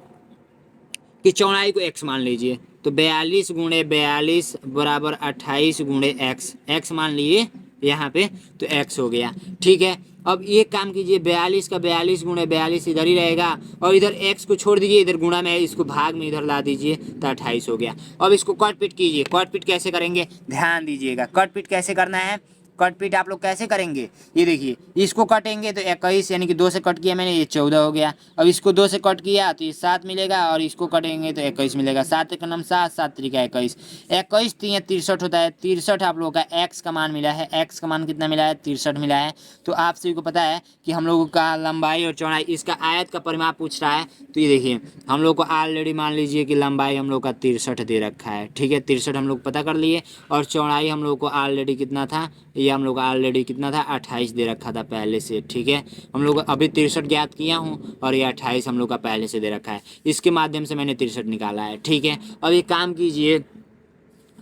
कि चौड़ाई को x मान लीजिए, तो 42 गुणे 42 बराबर 28 गुणे x मान लिए यहाँ पे, तो x हो गया, ठीक है। अब एक काम कीजिए, 42 का 42 गुणे 42 इधर ही रहेगा, और इधर x को छोड़ दीजिए, इधर गुणा में इसको भाग में इधर ला दीजिए, तो 28 हो गया। अब इसको कट पीट कीजिए। कट पीट कैसे करेंगे, ध्यान दीजिएगा, कट पीट कैसे करना है। कट पीट आप लोग कैसे करेंगे, ये देखिए, इसको कटेंगे तो 21 यानी कि 2 से कट किया मैंने, ये 14 हो गया। अब इसको 2 से कट किया तो ये 7 मिलेगा, और इसको कटेंगे तो 21 मिलेगा। 7 का नाम 7, 7 तरीका 21, 21 3 63 होता है। 63 आप लोगों का एक्स का मान मिला है। एक्स का मान कितना मिला है, 63 मिला है। तो आप सभी को पता है कि हम लोगों का लंबाई और चौड़ाई, इसका आयत का परिमाप पूछ रहा है, तो ये देखिए हम लोग को ऑलरेडी मान लीजिए कि लंबाई हम लोग का 63 दे रखा है, ठीक है, 63 हम लोग पता कर लिए, और चौड़ाई हम लोग को ऑलरेडी कितना था, ये हम लोग ऑलरेडी कितना था, 28 दे रखा था पहले से, ठीक है। हम लोग अभी 63 ज्ञात किया हूँ, और ये 28 हम लोग का पहले से दे रखा है, इसके माध्यम से मैंने 63 निकाला है, ठीक है। अब एक काम कीजिए,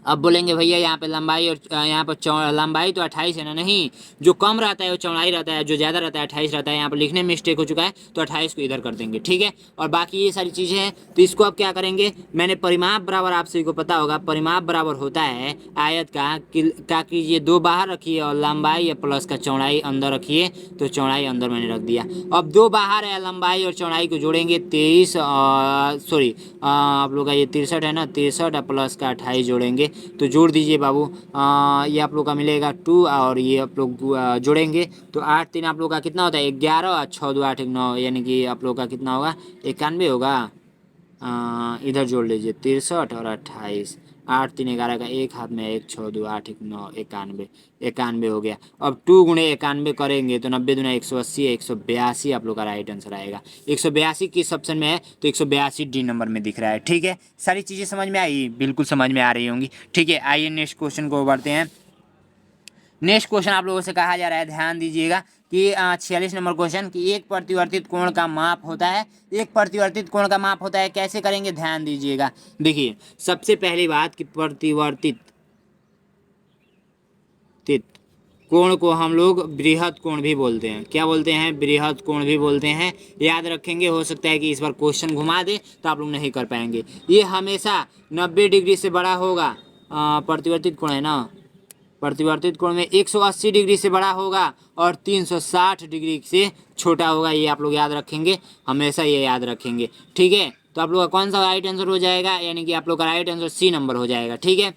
अब बोलेंगे भैया यहाँ पे लंबाई और यहाँ पर लंबाई तो 28 है ना, नहीं, जो कम रहता है वो चौड़ाई रहता है, जो ज़्यादा रहता है 28 रहता है। यहाँ पर लिखने में मिस्टेक हो चुका है, तो 28 को इधर कर देंगे, ठीक है। और बाकी ये सारी चीज़ें हैं, तो इसको अब क्या करेंगे, मैंने परिमाप बराबर, आप सभी को पता होगा परिमाप बराबर होता है आयत का, क्या कीजिए, 2 बाहर रखिए और लंबाई या प्लस का चौड़ाई अंदर रखिए, तो चौड़ाई अंदर मैंने रख दिया। अब 2 बाहर है, लंबाई और चौड़ाई को जोड़ेंगे, 23 सॉरी आप लोग का ये 63 है ना, 63 प्लस का 28 जोड़ेंगे, तो जोड़ दीजिए बाबू। ये आप लोग का मिलेगा 2, और ये आप लोग जोड़ेंगे तो 8 3 आप लोग का कितना होता है, 11, और 6 2 8 1 9, यानी कि आप लोग का कितना होगा, 91 होगा। इधर जोड़ लीजिए 63 और 28, 8 3 11 का एक हाथ में 1, 6 2 8 1 9, 91, 91 हो गया। अब 2 गुणे 91 करेंगे तो 90 दूना 180 है, 182 आप लोग का राइट आंसर आएगा। 182 किस ऑप्शन में है, तो 182 डी नंबर में दिख रहा है, ठीक है। सारी चीज़ें समझ में आई, बिल्कुल समझ में आ रही होंगी, ठीक है। आइए नेक्स्ट क्वेश्चन को बढ़ते हैं। नेक्स्ट क्वेश्चन आप लोगों से कहा जा रहा है, ध्यान दीजिएगा कि 46 नंबर क्वेश्चन, कि एक परिवर्तित कोण का माप होता है। एक परिवर्तित कोण का माप होता है, कैसे करेंगे, ध्यान दीजिएगा। देखिए सबसे पहली बात कि परिवर्तित कोण को हम लोग बृहद कोण भी बोलते हैं। क्या बोलते हैं, बृहद कोण भी बोलते हैं। याद रखेंगे, हो सकता है कि इस बार क्वेश्चन घुमा दे तो आप लोग नहीं कर पाएंगे। ये हमेशा 90 डिग्री से बड़ा होगा, परिवर्तित कोण है ना, परिवर्तित कोण में 180 डिग्री से बड़ा होगा और 360 डिग्री से छोटा होगा। ये आप लोग याद रखेंगे, हमेशा ये याद रखेंगे, ठीक है। तो आप लोग का कौन सा राइट आंसर हो जाएगा, यानी कि आप लोग का राइट आंसर सी नंबर हो जाएगा, ठीक है।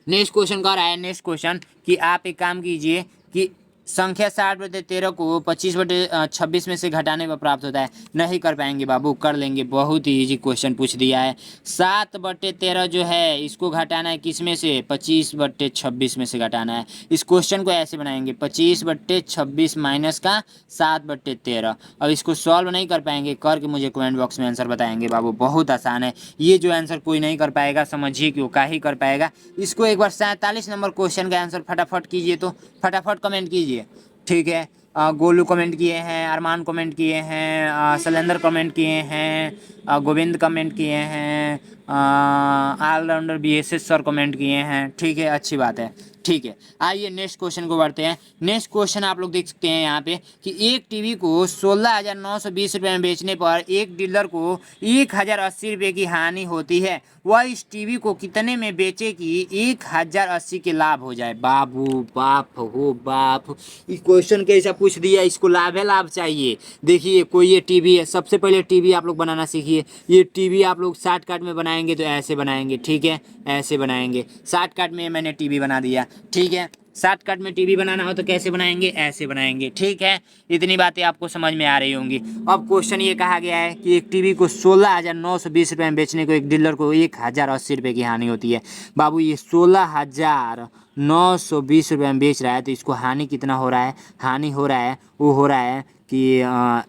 नेक्स्ट क्वेश्चन कह रहा है, नेक्स्ट क्वेश्चन कि आप एक काम कीजिए कि संख्या 60/13 को 25/26 में से घटाने पर प्राप्त होता है। नहीं कर पाएंगे बाबू, कर लेंगे, बहुत ही इजी क्वेश्चन पूछ दिया है। 7/13 जो है इसको घटाना है किस में से, 25/26 में से घटाना है। इस क्वेश्चन को ऐसे बनाएंगे, 25/26 माइनस का 7/13। अब इसको सॉल्व नहीं कर पाएंगे, करके मुझे कमेंट बॉक्स में आंसर बताएंगे बाबू, बहुत आसान है ये। जो आंसर कोई नहीं कर पाएगा समझिए कि वो का ही कर पाएगा। इसको एक बार 47 नंबर क्वेश्चन का आंसर फटाफट कीजिए, तो फटाफट कमेंट कीजिए, ठीक है। गोलू कमेंट किए हैं, अरमान कमेंट किए हैं, शैलेंद्र कमेंट किए हैं, गोविंद कमेंट किए हैं, ऑलराउंडर BSS सर कमेंट किए हैं, ठीक है, अच्छी बात है, ठीक है। आइए नेक्स्ट क्वेश्चन को बढ़ते हैं। नेक्स्ट क्वेश्चन आप लोग देख सकते हैं यहाँ पे कि एक टीवी को 16,920 रुपये में बेचने पर एक डीलर को 1,080 रुपये की हानि होती है। वह इस टीवी को कितने में बेचे कि 1,080 के लाभ हो जाए। बाबू बाप हो बाप, ये क्वेश्चन कैसा पूछ दिया, इसको लाभ है, लाभ चाहिए। देखिए कोई ये टीवी है, सबसे पहले टीवी आप लोग बनाना सीखिए। ये टीवी आप लोग शॉर्टकट में बनाएंगे तो ऐसे बनाएंगे, ठीक है, ऐसे बनाएंगे। शॉर्टकट में मैंने टीवी बना दिया, ठीक है। शॉर्टकट में टीवी बनाना हो तो कैसे बनाएंगे, ऐसे बनाएंगे, ठीक है। इतनी बातें आपको समझ में आ रही होंगी। अब क्वेश्चन ये कहा गया है कि एक टीवी को 16,920 रुपये में बेचने को एक डीलर को 1,080 रुपये की हानि होती है। बाबू ये 16,920 रुपये में बेच रहा है, तो इसको हानि कितना हो रहा है, हानि हो रहा है, वो हो रहा है कि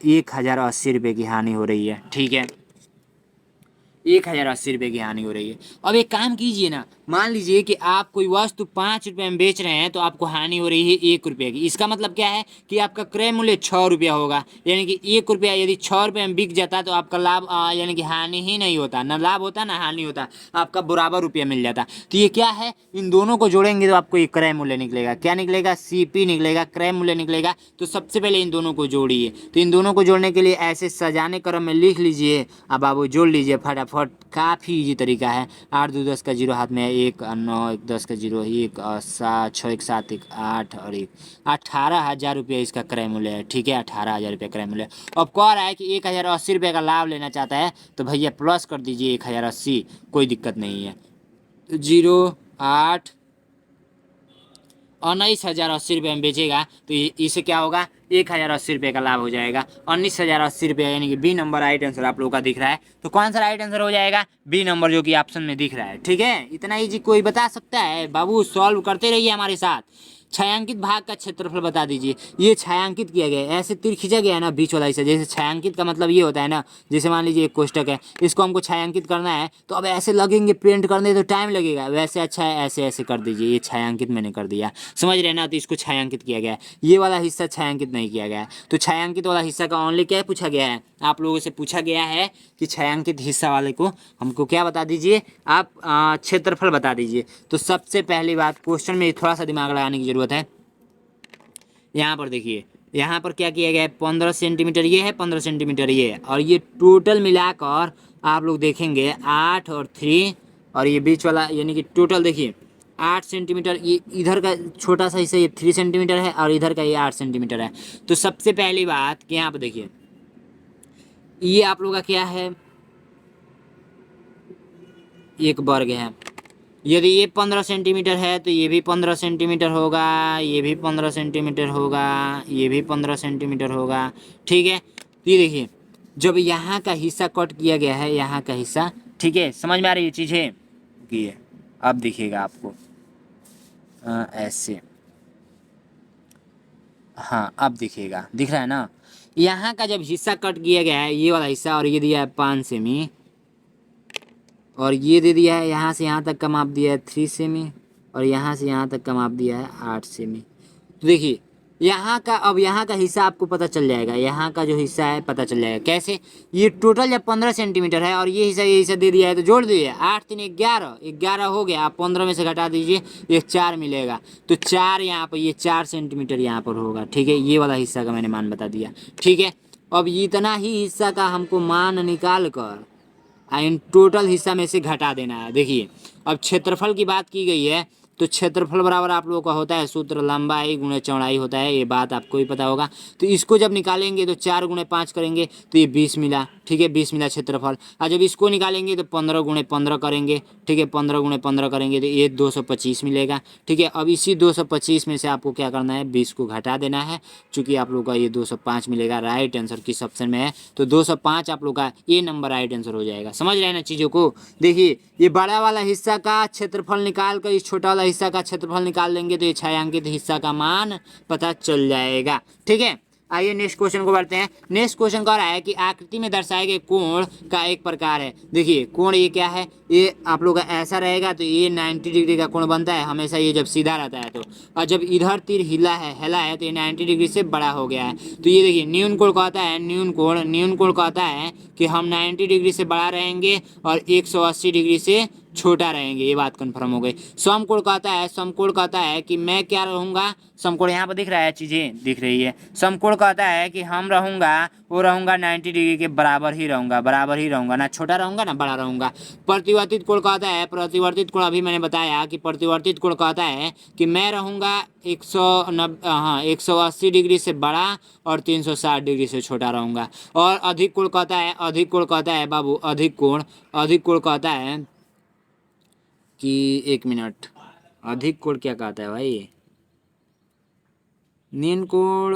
1,080 रुपये की हानि हो रही है, ठीक है। 1080 रुपये की हानि हो रही है। अब एक काम कीजिए ना, मान लीजिए कि आप कोई वस्तु 5 रुपये में बेच रहे हैं तो आपको हानि हो रही है 1 रुपये की। इसका मतलब क्या है कि आपका क्रय मूल्य 6 रुपया होगा, यानी कि 1 रुपया यदि 6 रुपये में बिक जाता तो आपका लाभ यानी कि हानि ही नहीं होता, ना लाभ होता ना हानि होता, आपका बराबर रुपया मिल जाता। तो ये क्या है, इन दोनों को जोड़ेंगे तो आपको ये क्रय मूल्य निकलेगा। क्या निकलेगा? CP निकलेगा, क्रय मूल्य निकलेगा। तो सबसे पहले इन दोनों को जोड़िए। तो इन दोनों को जोड़ने के लिए ऐसे सजाने क्रम में लिख लीजिए। अब आप वो जोड़ लीजिए फटाफट, काफ़ी इजी तरीका है। 8 2 10 का 0 हाथ में है, 1 9 1 10 का 0 1 7 6 1 7 1 8 और 1 18,000 रुपये इसका क्रय मूल्य है। ठीक है, 18,000 रुपये क्रय मूल्य। अब कह रहा है कि 1080 रुपये का लाभ लेना चाहता है, तो भैया प्लस कर दीजिए 1080, कोई दिक्कत नहीं है। 0 8 19,080 रुपये में बेचेगा तो इससे क्या होगा, 1,080 रुपये का लाभ हो जाएगा। 19,080 रुपये, यानी कि बी नंबर राइट आंसर आप लोगों का दिख रहा है। तो कौन सा राइट आंसर हो जाएगा? बी नंबर, जो कि ऑप्शन में दिख रहा है। ठीक है, इतना इजी कोई बता सकता है? बाबू सॉल्व करते रहिए हमारे साथ। छायांकित भाग का क्षेत्रफल बता दीजिए। ये छायांकित किया गया है, ऐसे तीर खींचा गया है ना बीच वाला हिस्सा। जैसे छायांकित का मतलब ये होता है ना, जैसे मान लीजिए एक कोष्टक है, इसको हमको छायांकित करना है तो अब ऐसे लगेंगे प्रिंट करने तो टाइम लगेगा, वैसे अच्छा है ऐसे ऐसे कर दीजिए। ये छायांकित मैंने कर दिया, समझ रहे ना? तो इसको छायांकित किया गया है, ये वाला हिस्सा छायांकित नहीं किया गया है। तो छायांकित वाला हिस्सा का ओनली क्या पूछा गया है, आप लोगों से पूछा गया है कि छायांकित हिस्सा वाले को हमको क्या बता दीजिए, आप क्षेत्रफल बता दीजिए। तो सबसे पहली बात, क्वेश्चन में थोड़ा सा दिमाग लगाने की जरूरत है। यहाँ पर देखिए, यहाँ पर क्या किया गया है, 15 सेंटीमीटर ये है, 15 सेंटीमीटर ये है, और ये टोटल मिलाकर आप लोग देखेंगे 8 और 3, और ये बीच वाला यानी कि टोटल देखिए 8 सेंटीमीटर। ये इधर का छोटा सा हिस्सा ये 3 सेंटीमीटर है, और इधर का ये 8 सेंटीमीटर है। तो सबसे पहली बात कि यहाँ पर देखिए, ये आप लोग का क्या है, एक वर्ग है। यदि ये 15 सेंटीमीटर है तो ये भी 15 सेंटीमीटर होगा, ये भी 15 सेंटीमीटर होगा, ये भी 15 सेंटीमीटर होगा। ठीक है, तो ये देखिए, जब यहाँ का हिस्सा कट किया गया है, यहाँ का हिस्सा, ठीक है, समझ में आ रही है चीज़ें की है? अब दिखेगा आपको ऐसे, हाँ अब दिखेगा, दिख रहा है ना? यहाँ का जब हिस्सा कट किया गया है, ये वाला हिस्सा, और ये दिया है 5 सेमी, और ये दे दिया है यहाँ से यहाँ तक का माप दिया है 3 सेमी, और यहाँ से यहाँ तक का माप दिया है 8 सेमी। तो देखिए यहाँ का, अब यहाँ का हिस्सा आपको पता चल जाएगा, यहाँ का जो हिस्सा है पता चल जाएगा कैसे। ये टोटल जब 15 सेंटीमीटर है और ये हिस्सा दे दिया है तो जोड़ दीजिए, 8 3 11, 11 हो गया। आप 15 में से घटा दीजिए, ये 4 मिलेगा, तो 4 यहाँ पर, ये 4 सेंटीमीटर यहाँ पर होगा। ठीक है, ये वाला हिस्सा का मैंने मान बता दिया। ठीक है, अब इतना ही हिस्सा का हमको मान निकाल कर इन टोटल हिस्सा में से घटा देना है। देखिए, अब क्षेत्रफल की बात की गई है, तो क्षेत्रफल बराबर आप लोगों का होता है सूत्र लंबाई गुणे चौड़ाई होता है, ये बात आपको भी पता होगा। तो इसको जब निकालेंगे तो 4 गुणे 5 करेंगे तो ये 20 मिला। ठीक है, 20 मिला क्षेत्रफल। और जब इसको निकालेंगे तो 15 गुणे 15 करेंगे। ठीक है, 15 गुणे 15 करेंगे तो ये 225 मिलेगा। ठीक है, अब इसी 225 में से आपको क्या करना है, 20 को घटा देना है, चूँकि आप लोग का ये 205 मिलेगा। राइट आंसर किस ऑप्शन में है, तो 205 आप लोग का ए नंबर राइट आंसर हो जाएगा। समझ रहे हैं ना चीज़ों को? देखिए, ये बड़ा वाला हिस्सा का क्षेत्रफल निकाल कर इस छोटा वाला हिस्सा का क्षेत्रफल निकाल लेंगे तो ये छायांकित हिस्सा का मान पता चल जाएगा। ठीक है, आइए नेक्स्ट क्वेश्चन को बढ़ते हैं। नेक्स्ट क्वेश्चन कह रहा है कि आकृति में दर्शाए गए कोण का एक प्रकार है। देखिए, कोण ये क्या है, ये आप लोग का ऐसा रहेगा तो ये 90 डिग्री का कोण बनता है हमेशा, ये जब सीधा रहता है तो। और जब इधर तीर हिला है तो ये 90 डिग्री से बड़ा हो गया है। तो ये देखिए, न्यून कोण कहता है, न्यून कोण कहता है कि हम 90 डिग्री से बड़ा रहेंगे और 180 डिग्री से छोटा रहेंगे। ये बात कंफर्म हो गई। समकोण कहता है कि मैं क्या रहूँगा, समकोण यहाँ पर दिख रहा है, चीज़ें दिख रही है। समकोण कहता है कि हम रहूँगा 90 डिग्री के बराबर ही रहूँगा, ना छोटा रहूँगा ना बड़ा रहूँगा। प्रतिवर्तित कोण कहता है, प्रतिवर्तित कोण अभी मैंने बताया कि प्रतिवर्तित कोण कहता है कि मैं रहूँगा 180 डिग्री से बड़ा और 360 डिग्री से छोटा रहूँगा। और अधिक कोण कहता है बाबू, अधिक कोण कहता है कि, एक मिनट, अधिक कोण क्या कहता है भाई, न्यून कोण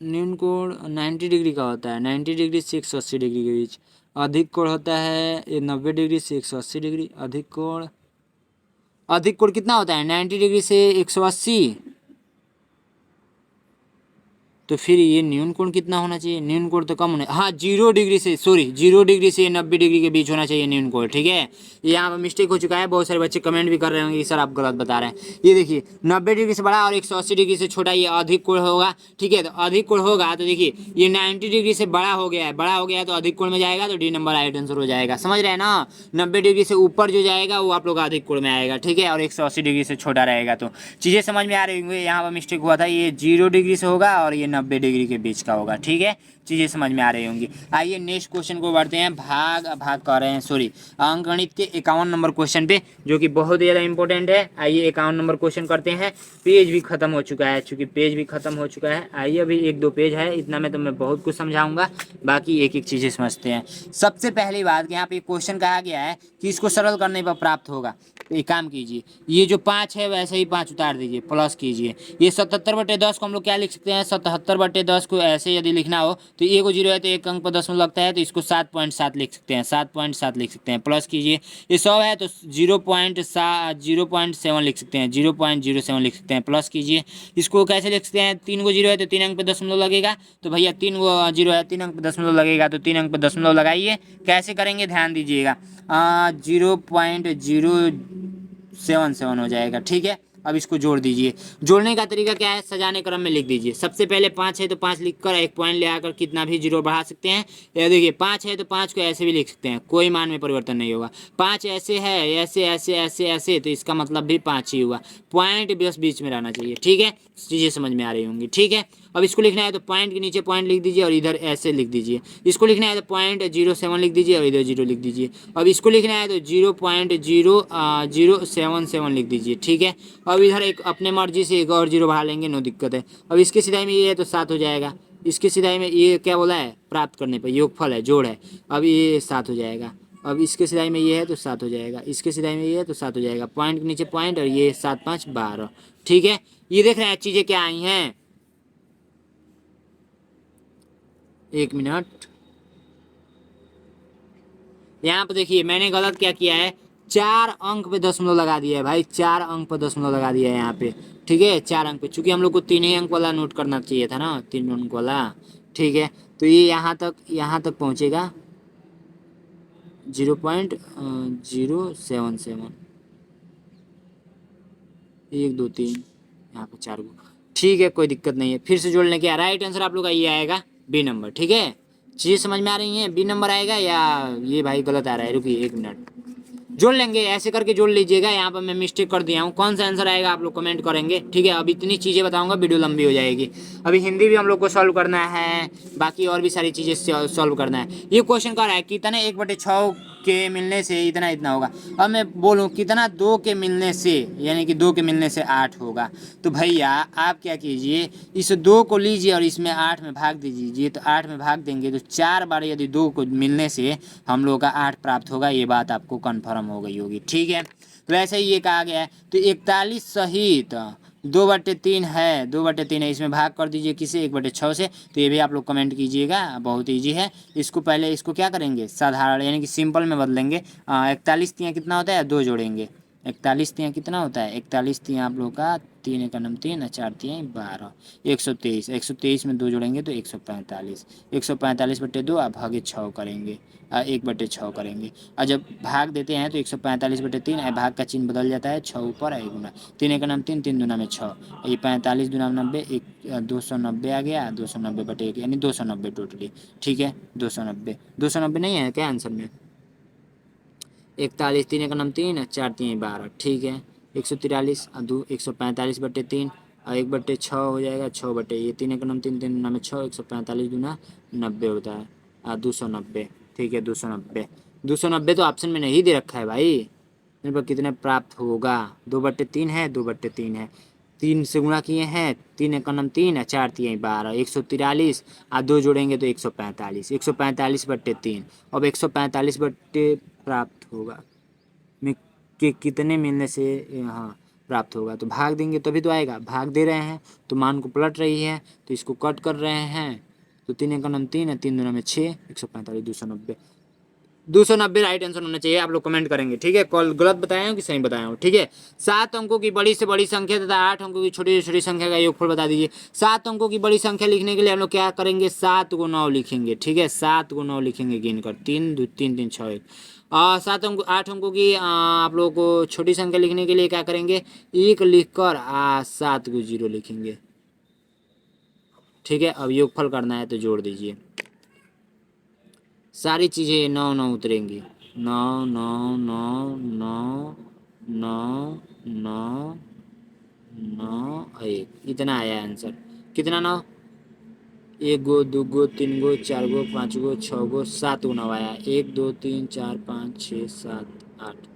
90 डिग्री का होता है, 90 डिग्री से 180 डिग्री के बीच। अधिक कोण होता है ये 90 डिग्री से 180 डिग्री। अधिक कोण कितना होता है, 90 डिग्री से 180, तो फिर ये न्यून कोण कितना होना चाहिए, न्यून कोण तो कम होना, हाँ 0 डिग्री से, सॉरी 0 डिग्री से 90 डिग्री के बीच होना चाहिए न्यून कोण, ठीक है। यहाँ पर मिस्टेक हो चुका है, बहुत सारे बच्चे कमेंट भी कर रहे होंगे कि सर आप गलत बता रहे हैं। ये देखिए 90 डिग्री से बड़ा और 180 डिग्री से छोटा ये अधिक कोण होगा, ठीक है। तो अधिक कोण होगा तो देखिए ये 90 डिग्री से बड़ा हो गया है, बड़ा हो गया है तो अधिक कोण में जाएगा, तो डी नंबर राइट आंसर हो जाएगा, समझ रहे हैं ना। 90 डिग्री से ऊपर जो जाएगा वो आप लोग का अधिक कोण में आएगा, ठीक है, और 180 डिग्री से छोटा रहेगा। तो चीज़ें समझ में आ रही होंगी। यहाँ पर मिस्टेक हुआ था, ये 0 डिग्री से होगा और ये 90 डिग्री के बीच का होगा, ठीक है, चीज़ें समझ में आ रही होंगी। आइए नेक्स्ट क्वेश्चन को बढ़ते हैं, भाग कर रहे हैं, सॉरी अंकगणित के 51 नंबर क्वेश्चन पे, जो कि बहुत ज़्यादा इंपॉर्टेंट है। आइए 51 नंबर क्वेश्चन करते हैं। पेज भी खत्म हो चुका है, चूँकि पेज भी खत्म हो चुका है। आइए अभी 1-2 पेज है, इतना में तो मैं बहुत कुछ समझाऊंगा, बाकी एक एक चीज़ें समझते हैं। सबसे पहली बात, यहाँ पे क्वेश्चन कहा गया है कि इसको सरल करने पर प्राप्त होगा। तो एक काम कीजिए, ये जो 5 है वैसे ही 5 उतार दीजिए, प्लस कीजिए। ये 77/10 को हम लोग क्या लिख सकते हैं, 77/10 को ऐसे यदि लिखना हो तो ये को 0 है तो एक अंक पर दशमलव लगता है, तो इसको 7.7 लिख सकते हैं, 7.7 लिख सकते हैं, प्लस कीजिए। ये 100 है तो 0.7 लिख सकते हैं, 0.07 लिख सकते हैं, प्लस कीजिए। इसको कैसे लिख सकते हैं, 3 को 0 है तो 3 अंक पर दशमलव लगेगा, तो भैया 3 को 0 है 3 अंक पर दशमलव लगेगा, तो 3 अंक पर दशमलव लगाइए। कैसे करेंगे ध्यान दीजिएगा, 0.077 हो जाएगा, ठीक है। अब इसको जोड़ दीजिए। जोड़ने का तरीका क्या है, सजाने क्रम में लिख दीजिए। सबसे पहले 5 है तो 5 लिखकर एक पॉइंट ले आकर कितना भी 0 बढ़ा सकते हैं। ये देखिए 5 है तो 5 को ऐसे भी लिख सकते हैं, कोई मान में परिवर्तन नहीं होगा। 5 ऐसे है, ऐसे ऐसे ऐसे ऐसे, तो इसका मतलब भी 5 ही हुआ। पॉइंट बस बीच में रहना चाहिए, ठीक है, चीज़ें समझ में आ रही होंगी, ठीक है। अब इसको लिखना है तो पॉइंट के नीचे पॉइंट लिख दीजिए और इधर ऐसे लिख दीजिए। इसको लिखना है तो 0.07 लिख दीजिए और इधर 0 लिख दीजिए। अब इसको लिखना है तो 0.0077 लिख दीजिए, ठीक है। अब इधर एक अपने मर्जी से एक और 0 बढ़ा लेंगे, नो दिक्कत है। अब इसके सिधाई में ये है तो 7 हो जाएगा। इसके सिधाई में ये क्या बोला है, प्राप्त करने पर योगफल है, जोड़ है। अब ये 7 हो जाएगा। अब इसके सिधाई में ये है तो 7 हो जाएगा, इसके सिधाई में ये है तो 7 हो जाएगा। पॉइंट के नीचे पॉइंट और ये 7 5 12, ठीक है। ये देख रहे हैं चीज़ें क्या आई हैं, 1 मिनट। यहाँ पे देखिए मैंने गलत क्या किया है, 4 अंक पे दशमलव लगा दिया है भाई, 4 अंक पे दशमलव लगा दिया है यहाँ पे, ठीक है, 4 अंक पे। चूंकि हम लोग को 3 ही अंक वाला नोट करना चाहिए था ना, 3 अंक वाला, ठीक है। तो ये यहाँ तक पहुँचेगा 0.077, 1 2 3, यहाँ पे 4 को, ठीक है, कोई दिक्कत नहीं है। फिर से जोड़ने के राइट आंसर आप लोग का ये आएगा, बी नंबर, ठीक है। चीज़ समझ में आ रही है, बी नंबर आएगा या ये भाई गलत आ रहा है, रुकिए 1 मिनट, जोड़ लेंगे, ऐसे करके जोड़ लीजिएगा। यहाँ पर मैं मिस्टेक कर दिया हूँ, कौन सा आंसर आएगा आप लोग कमेंट करेंगे, ठीक है। अब इतनी चीज़ें बताऊंगा, वीडियो लंबी हो जाएगी। अभी हिंदी भी हम लोग को सॉल्व करना है, बाकी और भी सारी चीज़ें सॉल्व करना है। ये क्वेश्चन कर रहा है कितने 1/6 के मिलने से इतना इतना होगा। अब मैं बोलूँ कितना 2 के मिलने से, यानी कि 2 के मिलने से 8 होगा। तो भैया आप क्या कीजिए, इस 2 को लीजिए और इसमें 8 में भाग दीजिए। तो 8 में भाग देंगे तो 4 बार यदि 2 को मिलने से हम लोग का 8 प्राप्त होगा, ये बात आपको कन्फर्म हो गई होगी, ठीक है। तो ऐसे ही ये कहा गया है। तो 41 सहित 2/3 है, 2/3 है, इसमें भाग कर दीजिए किसे, 1/6 से। तो ये भी आप लोग कमेंट कीजिएगा, बहुत ईजी है। इसको पहले इसको क्या करेंगे, साधारण यानी कि सिंपल में बदलेंगे। 41 तियाँ कितना होता है, 2 जोड़ेंगे। 41 तियाँ कितना होता है, 41 तियाँ आप लोग का 3 एक नम 3 4 तियाँ 12, 123। 123 में 2 जोड़ेंगे तो 145। 145/2 आप भागे 6 करेंगे, 1/6 करेंगे। और जब भाग देते हैं तो 145/3 भाग का चिन्ह बदल जाता है, 6 ऊपर 1 गुना, 3 एक नाम 3, 3 दूना में 6, ये 45 दूना 90, 290 आ गया, 290/1 यानी 290 टोटली, ठीक है। 290 नहीं है क्या आंसर में, 41 3 एक नाम 3 4 3 12, ठीक है। 143 145/3 और 1/6 हो जाएगा, 6 बटे ये 3 एक नाम 3 3 दूना में 6, 145 दूना 90 होता है, 290, ठीक है। 290 तो ऑप्शन में नहीं दे रखा है भाई, मेरे पर कितने प्राप्त होगा, 2/3 है, 2/3 है, 3 से गुणा किए हैं, 3 एक नाम 3 4 3 12, 143 और 2 जोड़ेंगे तो 145, 145/3। अब 145 बट्टे प्राप्त होगा में के कितने मिलने से यहाँ प्राप्त होगा, तो भाग देंगे तभी तो आएगा। भाग दे रहे हैं तो मान को पलट रही है, तो इसको कट कर रहे हैं, तो 3 एक नाम 3 है, 3 दूना में 6, 145 290, 290 राइट आंसर होना चाहिए। आप लोग कमेंट करेंगे, ठीक है, कॉल गलत बताया हूँ कि सही बताया हूँ, ठीक है। 7 अंकों की बड़ी से बड़ी संख्या तथा 8 अंकों की छोटी से छोटी संख्या का योगफल बता दीजिए। 7 अंकों की बड़ी संख्या लिखने के लिए हम लोग क्या करेंगे, 7 को 9 लिखेंगे, ठीक है, 7 को 9 लिखेंगे गिन कर, 3 2 3 3 6 1। 7 अंक 8 अंकों की आप लोग को छोटी संख्या लिखने के लिए क्या करेंगे, 1 लिख कर 7 को 0 लिखेंगे, ठीक है। अब योगफल करना है तो जोड़ दीजिए, सारी चीज़ें 9 9 उतरेंगी, 9 9 9 9 9 9 9 1, इतना आया आंसर। कितना 9, 1 गो 2 गो 3 गो 4 गो 5 गो 6 गो 7 गो 9 आया। 1 2 3 4 5 6 7 8,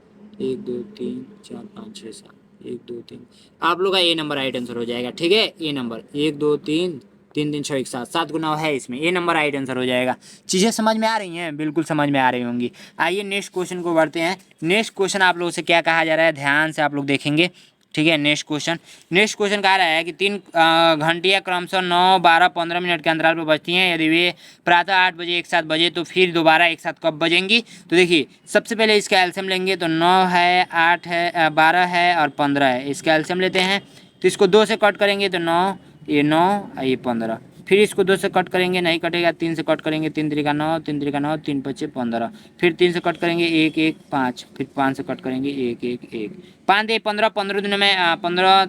1 2 3 4 5 6 7, 1 2 3, आप लोग का ए नंबर राइट आंसर हो जाएगा, ठीक है। ए नंबर 1 2 3 3 3 6 1 7, 7 को 9 है इसमें, ए नंबर राइट आंसर हो जाएगा। चीज़ें समझ में आ रही हैं, बिल्कुल समझ में आ रही होंगी। आइए नेक्स्ट क्वेश्चन को बढ़ते हैं। नेक्स्ट क्वेश्चन आप लोगों से क्या कहा जा रहा है, ध्यान से आप लोग देखेंगे, ठीक है। नेक्स्ट क्वेश्चन कह रहा है कि 3 घंटियाँ क्रमशः 9 12 15 मिनट के अंतराल पर बजती हैं। यदि वे प्रातः 8 बजे एक साथ बजे तो फिर दोबारा एक साथ कब बजेंगी। तो देखिए सबसे पहले इसका एल्सियम लेंगे तो 9 है, 8 है, 12 है और 15 है। इसका एल्सियम लेते हैं तो इसको 2 से कट करेंगे तो 9, ये 9 ये 15। फिर इसको 2 से कट करेंगे, नहीं कटेगा, 3 से कट करेंगे, 3 3 का 9, 3 3 का 9, 3 5 15। फिर 3 से कट करेंगे 1 1 5, फिर 5 से कट करेंगे 1 1 1, 5 1 15, 15 दूनी में 15,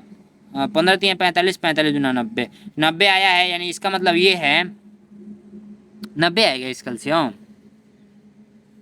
15 3 45, 45 दूना 90, 90 आया है। यानी इसका मतलब ये है 90 आएगा इसका एलसीएम।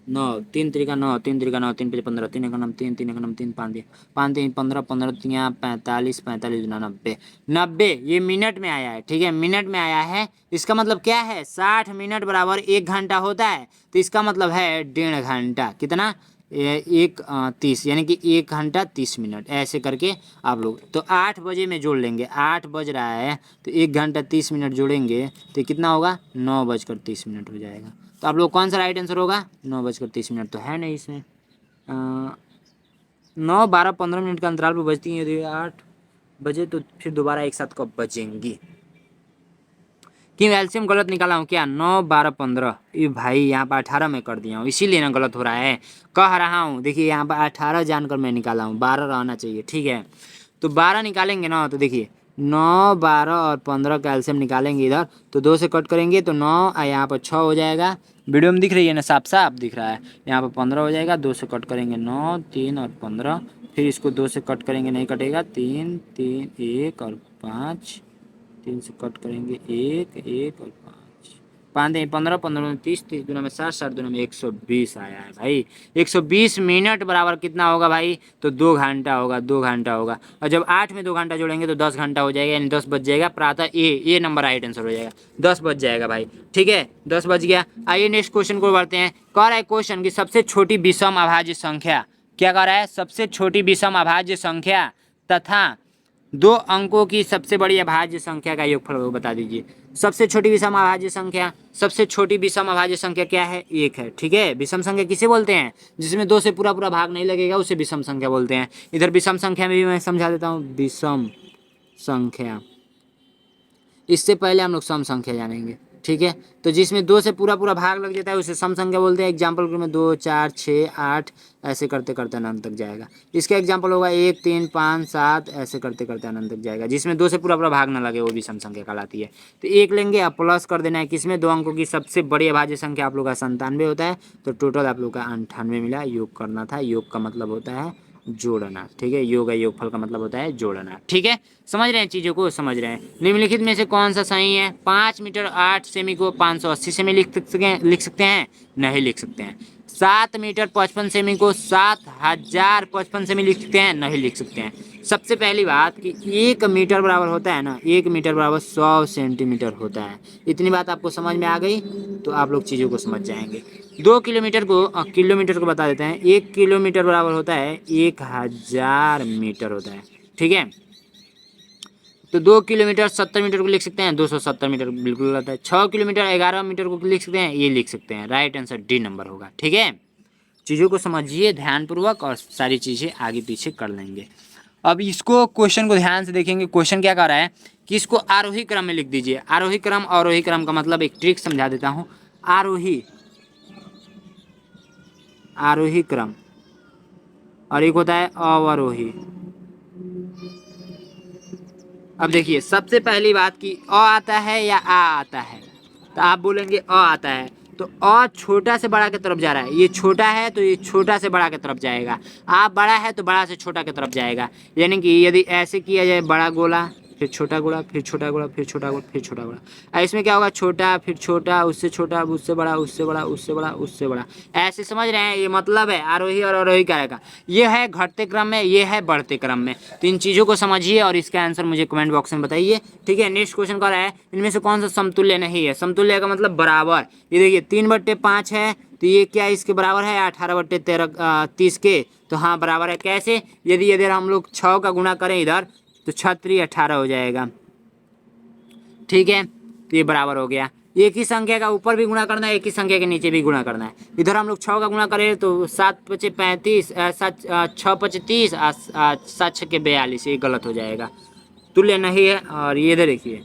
9 3 3 का 9, 3 3 का 9, 3 5 15, 3 का 9 3, 3 का 9 3, 5 3 5 3 15, 15 3 45, 45 दूना 90, 90 ये मिनट में आया है, ठीक है, मिनट में आया है। इसका मतलब क्या है, 60 मिनट बराबर 1 घंटा होता है। तो इसका मतलब है 1.5 घंटा, कितना, 1:30, यानी कि 1 घंटा 30 मिनट, ऐसे करके आप लोग तो 8 बजे में जोड़ लेंगे। 8 बज रहा है तो 1 घंटा 30 मिनट जोड़ेंगे तो कितना होगा, 9:30 हो जाएगा। तो आप लोग कौन सा राइट आंसर होगा, 9:30 तो है नहीं इसमें। 9 12 15 मिनट का अंतराल पर बजती हैं, यदि 8 बजे तो फिर दोबारा एक साथ कब बजेंगी। क्यों एल्सियम गलत निकाला हूँ क्या, 9 12 15, ये भाई यहाँ पर 18 में कर दिया हूँ, इसीलिए ना गलत हो रहा है, कह रहा हूँ। देखिए यहाँ पर 18 जानकर मैं निकाला हूँ, 12 रहना चाहिए, ठीक है। तो 12 निकालेंगे ना तो देखिए 9 12 और 15 का एल्सियम निकालेंगे इधर तो 2 से कट करेंगे तो 9, यहाँ पर 6 हो जाएगा। वीडियो में दिख रही है ना, साफ साफ दिख रहा है। यहाँ पर 15 हो जाएगा, 2 से कट करेंगे 9 3 और 15, फिर इसको 2 से कट करेंगे, नहीं कटेगा, 3 3 1 और 5, 3 से कट करेंगे 1 1 और 5, 5 15 15 30, 30 दूना में 60, 60 दूना में 120 आया है भाई। 120 मिनट बराबर कितना होगा भाई, तो 2 घंटा होगा, 2 घंटा होगा। और जब 8 में 2 घंटा जोड़ेंगे तो 10 घंटा हो जाएगा, यानी 10 बज जाएगा प्रातः। ये नंबर राइट आंसर हो जाएगा, 10 बज जाएगा भाई, ठीक है, 10 बज गया। आइए नेक्स्ट क्वेश्चन को बढ़ते हैं। कह रहा है क्वेश्चन की सबसे छोटी विषम अभाज्य संख्या, क्या कह रहा है, सबसे छोटी विषम अभाज्य संख्या तथा 2 अंकों की सबसे बड़ी अभाज्य संख्या का योगफल बता दीजिए। सबसे छोटी विषम अभाज्य संख्या, सबसे छोटी विषम अभाज्य संख्या क्या है, 1 है, ठीक है। विषम संख्या किसे बोलते हैं, जिसमें 2 से पूरा पूरा भाग नहीं लगेगा उसे विषम संख्या बोलते हैं। इधर विषम संख्या में भी मैं समझा देता हूँ, विषम संख्या, इससे पहले हम लोग सम संख्या जानेंगे, ठीक है। तो जिसमें 2 से पूरा पूरा भाग लग जाता है उसे सम संख्या बोलते हैं। एग्जाम्पल में 2 4 6 8 ऐसे करते करते अनंत तक जाएगा। इसका एग्जाम्पल होगा 1 3 5 7 ऐसे करते करते अनंत तक जाएगा। जिसमें 2 से पूरा पूरा भाग ना लगे वो भी सम संख्या कहलाती है। तो 1 लेंगे अब प्लस कर देना है किसमें, 2 अंकों की सबसे बड़ी अभाज्य संख्या आप लोग का 97 होता है। तो टोटल आप लोग का 98 मिला। योग करना था, योग का मतलब होता है जोड़ना, ठीक है। योग है, योगफल का मतलब होता है जोड़ना, ठीक है। समझ रहे हैं, चीज़ों को समझ रहे हैं। निम्नलिखित में से कौन सा सही है, 5 मीटर 8 सेमी को 580 सेमी लिख सकते हैं, नहीं लिख सकते हैं। 7 मीटर 55 सेमी को 7055 सेमी लिख सकते हैं, नहीं लिख सकते हैं। सबसे पहली बात कि 1 मीटर बराबर होता है ना, 1 मीटर बराबर 100 सेंटीमीटर होता है। इतनी बात आपको समझ में आ गई तो आप लोग चीज़ों को समझ जाएंगे। 2 किलोमीटर को बता देते हैं। 1 किलोमीटर बराबर होता है 1000 मीटर होता है, ठीक है। तो 2 किलोमीटर 70 मीटर को लिख सकते हैं, 270 मीटर बिल्कुल गलत है। 6 किलोमीटर 11 मीटर को लिख सकते हैं, ये लिख सकते हैं। राइट आंसर डी नंबर होगा, ठीक है। चीज़ों को समझिए ध्यानपूर्वक और सारी चीज़ें आगे पीछे कर लेंगे। अब इसको क्वेश्चन को ध्यान से देखेंगे। क्वेश्चन क्या कर रहा है कि इसको आरोही क्रम में लिख दीजिए। आरोही क्रम, अवरोही क्रम का मतलब एक ट्रिक समझा देता हूँ। आरोही आरोही क्रम और एक होता है अवरोही। अब देखिए सबसे पहली बात की अ आता है या आ आता है, तो आप बोलेंगे अ आता है, तो अ छोटा से बड़ा की तरफ जा रहा है, ये छोटा है तो ये छोटा से बड़ा की तरफ जाएगा, आ बड़ा है तो बड़ा से छोटा की तरफ जाएगा। यानी कि यदि ऐसे किया जाए बड़ा गोला फिर छोटा गोला फिर छोटा गोला फिर छोटा गोला फिर छोटा गोला, इसमें क्या होगा छोटा फिर छोटा उससे छोटा उससे बड़ा उससे बड़ा उससे बड़ा उससे बड़ा, ऐसे समझ रहे हैं। ये मतलब है आरोही और अवरोही कार्य का। ये है घटते क्रम में, ये है बढ़ते क्रम में। तो इन चीज़ों को समझिए और इसका आंसर मुझे कमेंट बॉक्स में बताइए। ठीक है, नेक्स्ट क्वेश्चन का है इनमें से कौन सा समतुल्य नहीं है। समतुल्य का मतलब बराबर। ये देखिए 3/5 है तो ये क्या इसके बराबर है 18/30 के, तो हाँ बराबर है। कैसे, यदि इधर हम लोग 6 का गुणा करें इधर तो 6×3 18 हो जाएगा। ठीक है, तो ये बराबर हो गया। एक ही संख्या का ऊपर भी गुणा करना है, एक ही संख्या के नीचे भी गुणा करना है। इधर हम लोग 6 का गुणा करें तो 7×5 = 35, 6×5 = 30, 7×6 = 42, ये गलत हो जाएगा, तुल्य नहीं है। और ये इधर देखिए,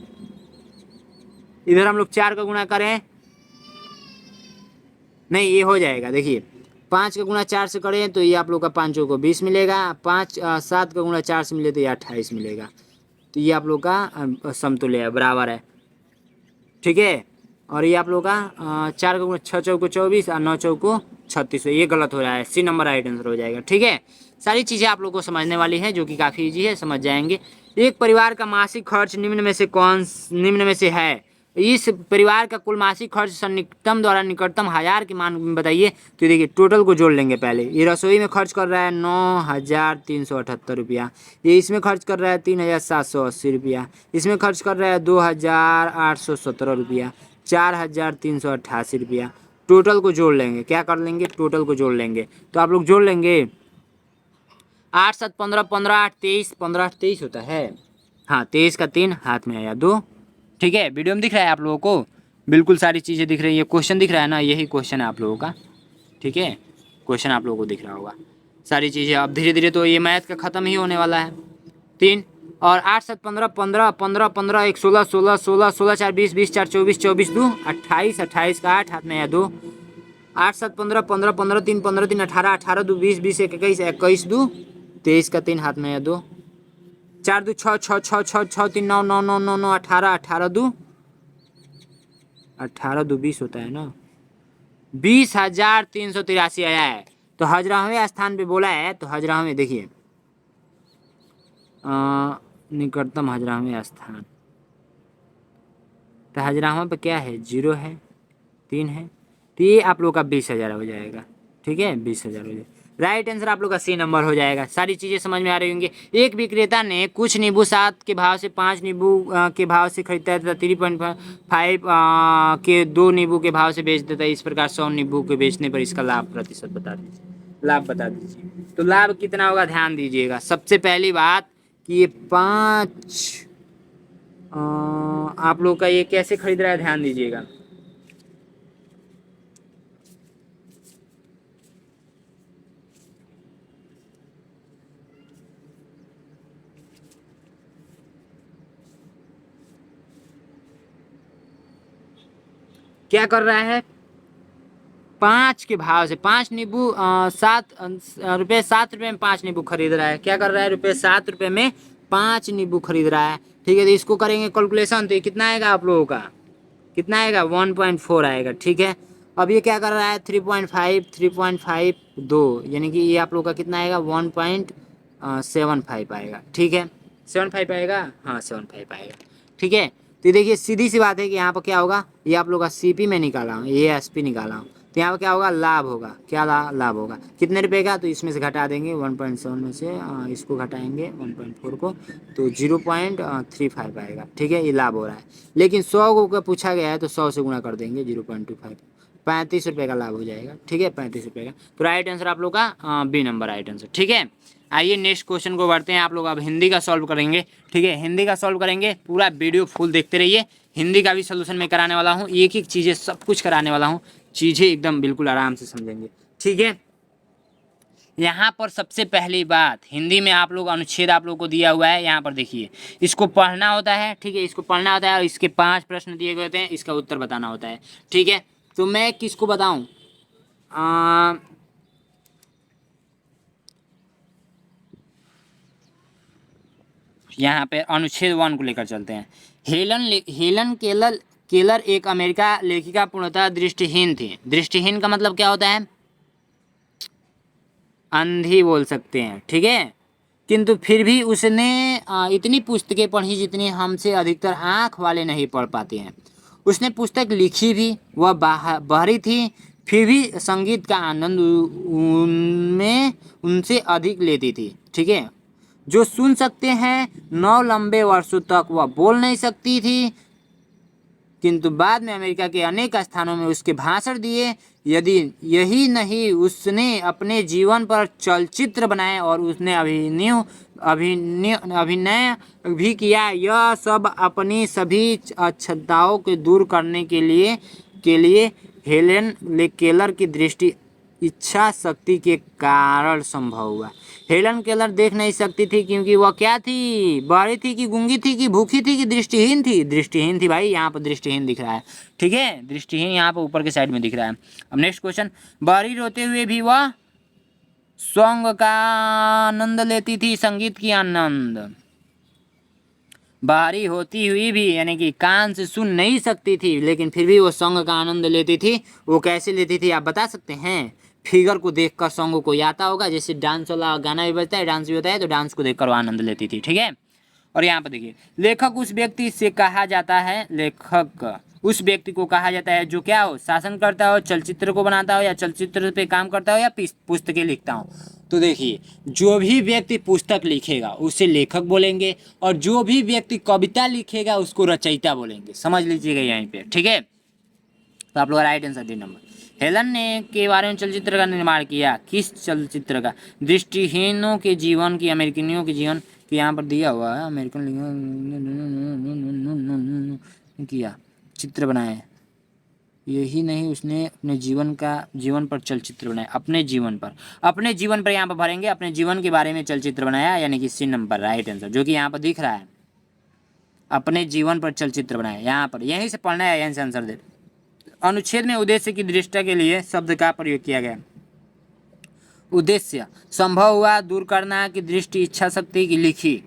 इधर हम लोग 4 का गुणा करें, नहीं ये हो जाएगा। देखिए 5 का गुणा 4 से करें तो ये आप लोग का 5 को 20 मिलेगा, 7 का गुणा 4 से मिले तो ये 28 मिलेगा। तो ये आप लोग का समतुल्य है, बराबर है। ठीक है, और ये आप लोग का 4 का गुणा 6×4 = 24 और 9×4 = 36, ये गलत हो रहा है, सी नंबर राइट आंसर हो जाएगा। ठीक है, सारी चीज़ें आप लोग को समझने वाली है जो कि काफ़ी इजी है, समझ जाएंगे। एक परिवार का मासिक खर्च निम्न में से है, इस परिवार का कुल मासिक खर्च सन्निकटम द्वारा निकटतम 1000 के मान में बताइए। तो देखिए टोटल को जोड़ लेंगे पहले। ये रसोई में खर्च कर रहा है 9378 रुपया, ये इसमें खर्च कर रहा है 3780 रुपया, इसमें खर्च कर रहा है 2817 रुपया, 4388 रुपया। टोटल को जोड़ लेंगे, क्या कर लेंगे टोटल को जोड़ लेंगे। तो आप लोग जोड़ लेंगे 8 7 15 15 8 23, 15 8 23 होता है। हाँ 23 का 3 हाथ में आया 2। ठीक है, वीडियो में दिख रहा है आप लोगों को, बिल्कुल सारी चीज़ें दिख रही है। क्वेश्चन दिख रहा है ना, यही क्वेश्चन है आप लोगों का। ठीक है, क्वेश्चन आप लोगों को दिख रहा होगा सारी चीज़ें। अब धीरे धीरे तो ये मैथ का ख़त्म ही होने वाला है। 3 और 8 7 15 15 15 15 1 16 16 16 16 4 20 20 4 24 24 2 28 28 का 8 हाथ में आया 2, 8 7 15 15 15 3 15 3 18 18 2 20 20 1 21 21 2 23 का 3 हाथ में आया 2, 4 2 6 6 6 6 6 3 9 9 9 9 9 18 18 2 18 2 20 होता है ना, 20,383 आया है। तो 11वें स्थान पे बोला है, तो 11वें देखिए निकटतम 11वें स्थान, तो 11वां पे क्या है 0 है 3 है, तो ये आप लोग का 20,000 हो जाएगा। ठीक है, 20,000 हो जाएगा। राइट आंसर आप लोग का सी नंबर हो जाएगा। सारी चीज़ें समझ में आ रही होंगी। एक विक्रेता ने कुछ नींबू 7 के भाव से 5 नींबू के भाव से खरीदता है तथा 3.5 के 2 नींबू के भाव से बेच देता है। इस प्रकार 100 नींबू के बेचने पर इसका लाभ प्रतिशत बता दीजिए। लाभ बता दीजिए, तो लाभ कितना होगा ध्यान दीजिएगा। सबसे पहली बात कि ये 5 आप लोग का ये कैसे खरीद रहा है ध्यान दीजिएगा। क्या कर रहा है 5 के भाव से 5 नींबू 7 रुपये में 5 नींबू खरीद रहा है। क्या कर रहा है रुपये 7 रुपये में 5 नींबू खरीद रहा है। ठीक है, तो इसको करेंगे कैलकुलेशन, तो ये कितना आएगा आप लोगों का, कितना आएगा 1.4 आएगा। ठीक है, अब ये क्या कर रहा है 3.5 2, यानी कि ये आप लोग का कितना आएगा 1.75 आएगा। ठीक है, 75 आएगा, हाँ 75 आएगा। ठीक है, तो देखिए सीधी सी बात है कि यहाँ पर क्या होगा, ये आप लोग का सीपी में निकाला हूँ, ये एसपी निकाला हूँ, तो यहाँ पर क्या होगा लाभ होगा। क्या लाभ होगा कितने रुपए का, तो इसमें से घटा देंगे 1.7 में से इसको घटाएंगे 1.4 को, तो 0.35 आएगा। ठीक है, ये लाभ हो रहा है। लेकिन 100 को पूछा गया है तो 100 से गुणा कर देंगे 0.25, 35 रुपये का लाभ हो जाएगा। ठीक है, 35 रुपये का। तो राइट आंसर आप लोग का बी नंबर राइट आंसर। ठीक है, आइए नेक्स्ट क्वेश्चन को बढ़ते हैं। आप लोग अब हिंदी का सॉल्व करेंगे। ठीक है, हिंदी का सॉल्व करेंगे, पूरा वीडियो फुल देखते रहिए। हिंदी का भी सोल्यूशन मैं कराने वाला हूँ, एक एक चीज़ें सब कुछ कराने वाला हूँ, चीज़ें एकदम बिल्कुल आराम से समझेंगे। ठीक है, यहाँ पर सबसे पहली बात हिंदी में आप लोग अनुच्छेद आप लोग को दिया हुआ है, यहाँ पर देखिए इसको पढ़ना होता है। ठीक है, इसको पढ़ना होता है और इसके 5 प्रश्न दिए गए होते हैं, इसका उत्तर बताना होता है। ठीक है, तो मैं किसको बताऊँ, यहाँ पे अनुच्छेद 1 को लेकर चलते हैं। हेलन केलर एक अमेरिका लेखिका पूर्णतः दृष्टिहीन थी। दृष्टिहीन का मतलब क्या होता है? अंधी बोल सकते हैं, ठीक है। किंतु फिर भी उसने इतनी पुस्तकें पढ़ी जितनी हमसे अधिकतर आँख वाले नहीं पढ़ पाते हैं। उसने पुस्तक लिखी भी, वह बहरी थी, फिर भी संगीत का आनंद उनमें उनसे अधिक लेती थी, ठीक है। जो सुन सकते हैं, 9 लंबे वर्षों तक वह बोल नहीं सकती थी, किंतु बाद में अमेरिका के अनेक स्थानों में उसके भाषण दिए। यदि यही नहीं, उसने अपने जीवन पर चलचित्र बनाए और उसने अभिनय भी किया। यह सब अपनी सभी अक्षमताओं को दूर करने के लिए हेलेन केलर की दृष्टि इच्छा शक्ति के कारण संभव हुआ। हेलन केलर देख नहीं सकती थी क्योंकि वह क्या थी? बहरी थी कि गूंगी थी कि भूखी थी कि दृष्टिहीन थी? दृष्टिहीन थी भाई, यहाँ पर दृष्टिहीन दिख रहा है, ठीक है। दृष्टिहीन यहाँ पर ऊपर के साइड में दिख रहा है। अब नेक्स्ट क्वेश्चन, बहरी रोते हुए भी वह सॉन्ग का आनंद लेती थी, संगीत की आनंद। बाहरी होती हुई भी यानी कि कान से सुन नहीं सकती थी, लेकिन फिर भी वो सॉन्ग का आनंद लेती थी। वो कैसे लेती थी आप बता सकते हैं? फिगर को देखकर सॉन्ग को आता होगा, जैसे डांस वाला गाना भी बजता है, डांस भी होता है, तो डांस को देखकर वो आनंद लेती थी, ठीक है। और यहाँ पर देखिए, लेखक उस व्यक्ति से कहा जाता है, लेखक उस व्यक्ति को कहा जाता है जो क्या हो? शासन करता हो, चलचित्र को बनाता हो, या चलचित्र पे काम करता हो, या पुस्तकें लिखता हो। तो देखिए, जो भी व्यक्ति पुस्तक लिखेगा उसे लेखक बोलेंगे, और जो भी व्यक्ति कविता लिखेगा उसको रचयिता बोलेंगे। समझ लीजिएगा यहीं पे, ठीक है। तो आप लोग right answer D number. Helen ने के बारे में चलचित्र का निर्माण किया। किस चलचित्र का? दृष्टिहीनों के जीवन की, अमेरिकनियों के जीवन की यहाँ पर दिया हुआ है। अमेरिकन किया, चित्र बनाए। यही नहीं, उसने अपने जीवन पर चलचित्र बनाया। अपने जीवन पर यहाँ पर भरेंगे, अपने जीवन के बारे में चलचित्र बनाया, यानी कि सी नंबर राइट आंसर, जो कि यहाँ पर दिख रहा है। अपने जीवन पर चलचित्र बनाया, यहाँ पर यहीं से पढ़ना है, यहीं से आंसर दे। अनुच्छेद में उद्देश्य की दृष्टि के लिए शब्द का प्रयोग किया गया। उद्देश्य संभव हुआ, दूर करना की दृष्टि, इच्छा शक्ति की लिखी।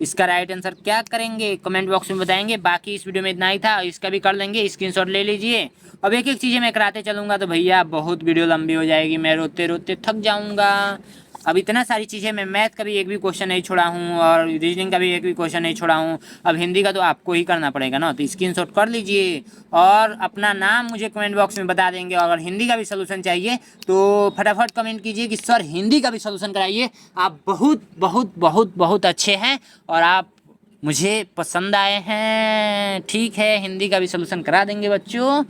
इसका राइट आंसर क्या करेंगे कमेंट बॉक्स में बताएंगे। बाकी इस वीडियो में इतना ही था, इसका भी कर लेंगे, स्क्रीनशॉट ले लीजिए। अब एक एक चीज़ें मैं कराते चलूँगा तो भैया बहुत वीडियो लंबी हो जाएगी, मैं रोते रोते थक जाऊँगा। अब इतना सारी चीज़ें, मैं मैथ का भी एक भी क्वेश्चन नहीं छोड़ा हूँ, और रीजनिंग का भी एक भी क्वेश्चन नहीं छोड़ा हूँ। अब हिंदी का तो आपको ही करना पड़ेगा ना, तो स्क्रीनशॉट कर लीजिए और अपना नाम मुझे कमेंट बॉक्स में बता देंगे। और अगर हिंदी का भी सलूशन चाहिए तो फटाफट कमेंट कीजिए कि सर हिंदी का भी सलूशन कराइए। आप बहुत बहुत बहुत बहुत अच्छे हैं और आप मुझे पसंद आए हैं, ठीक है। हिंदी का भी सलूशन करा देंगे बच्चों।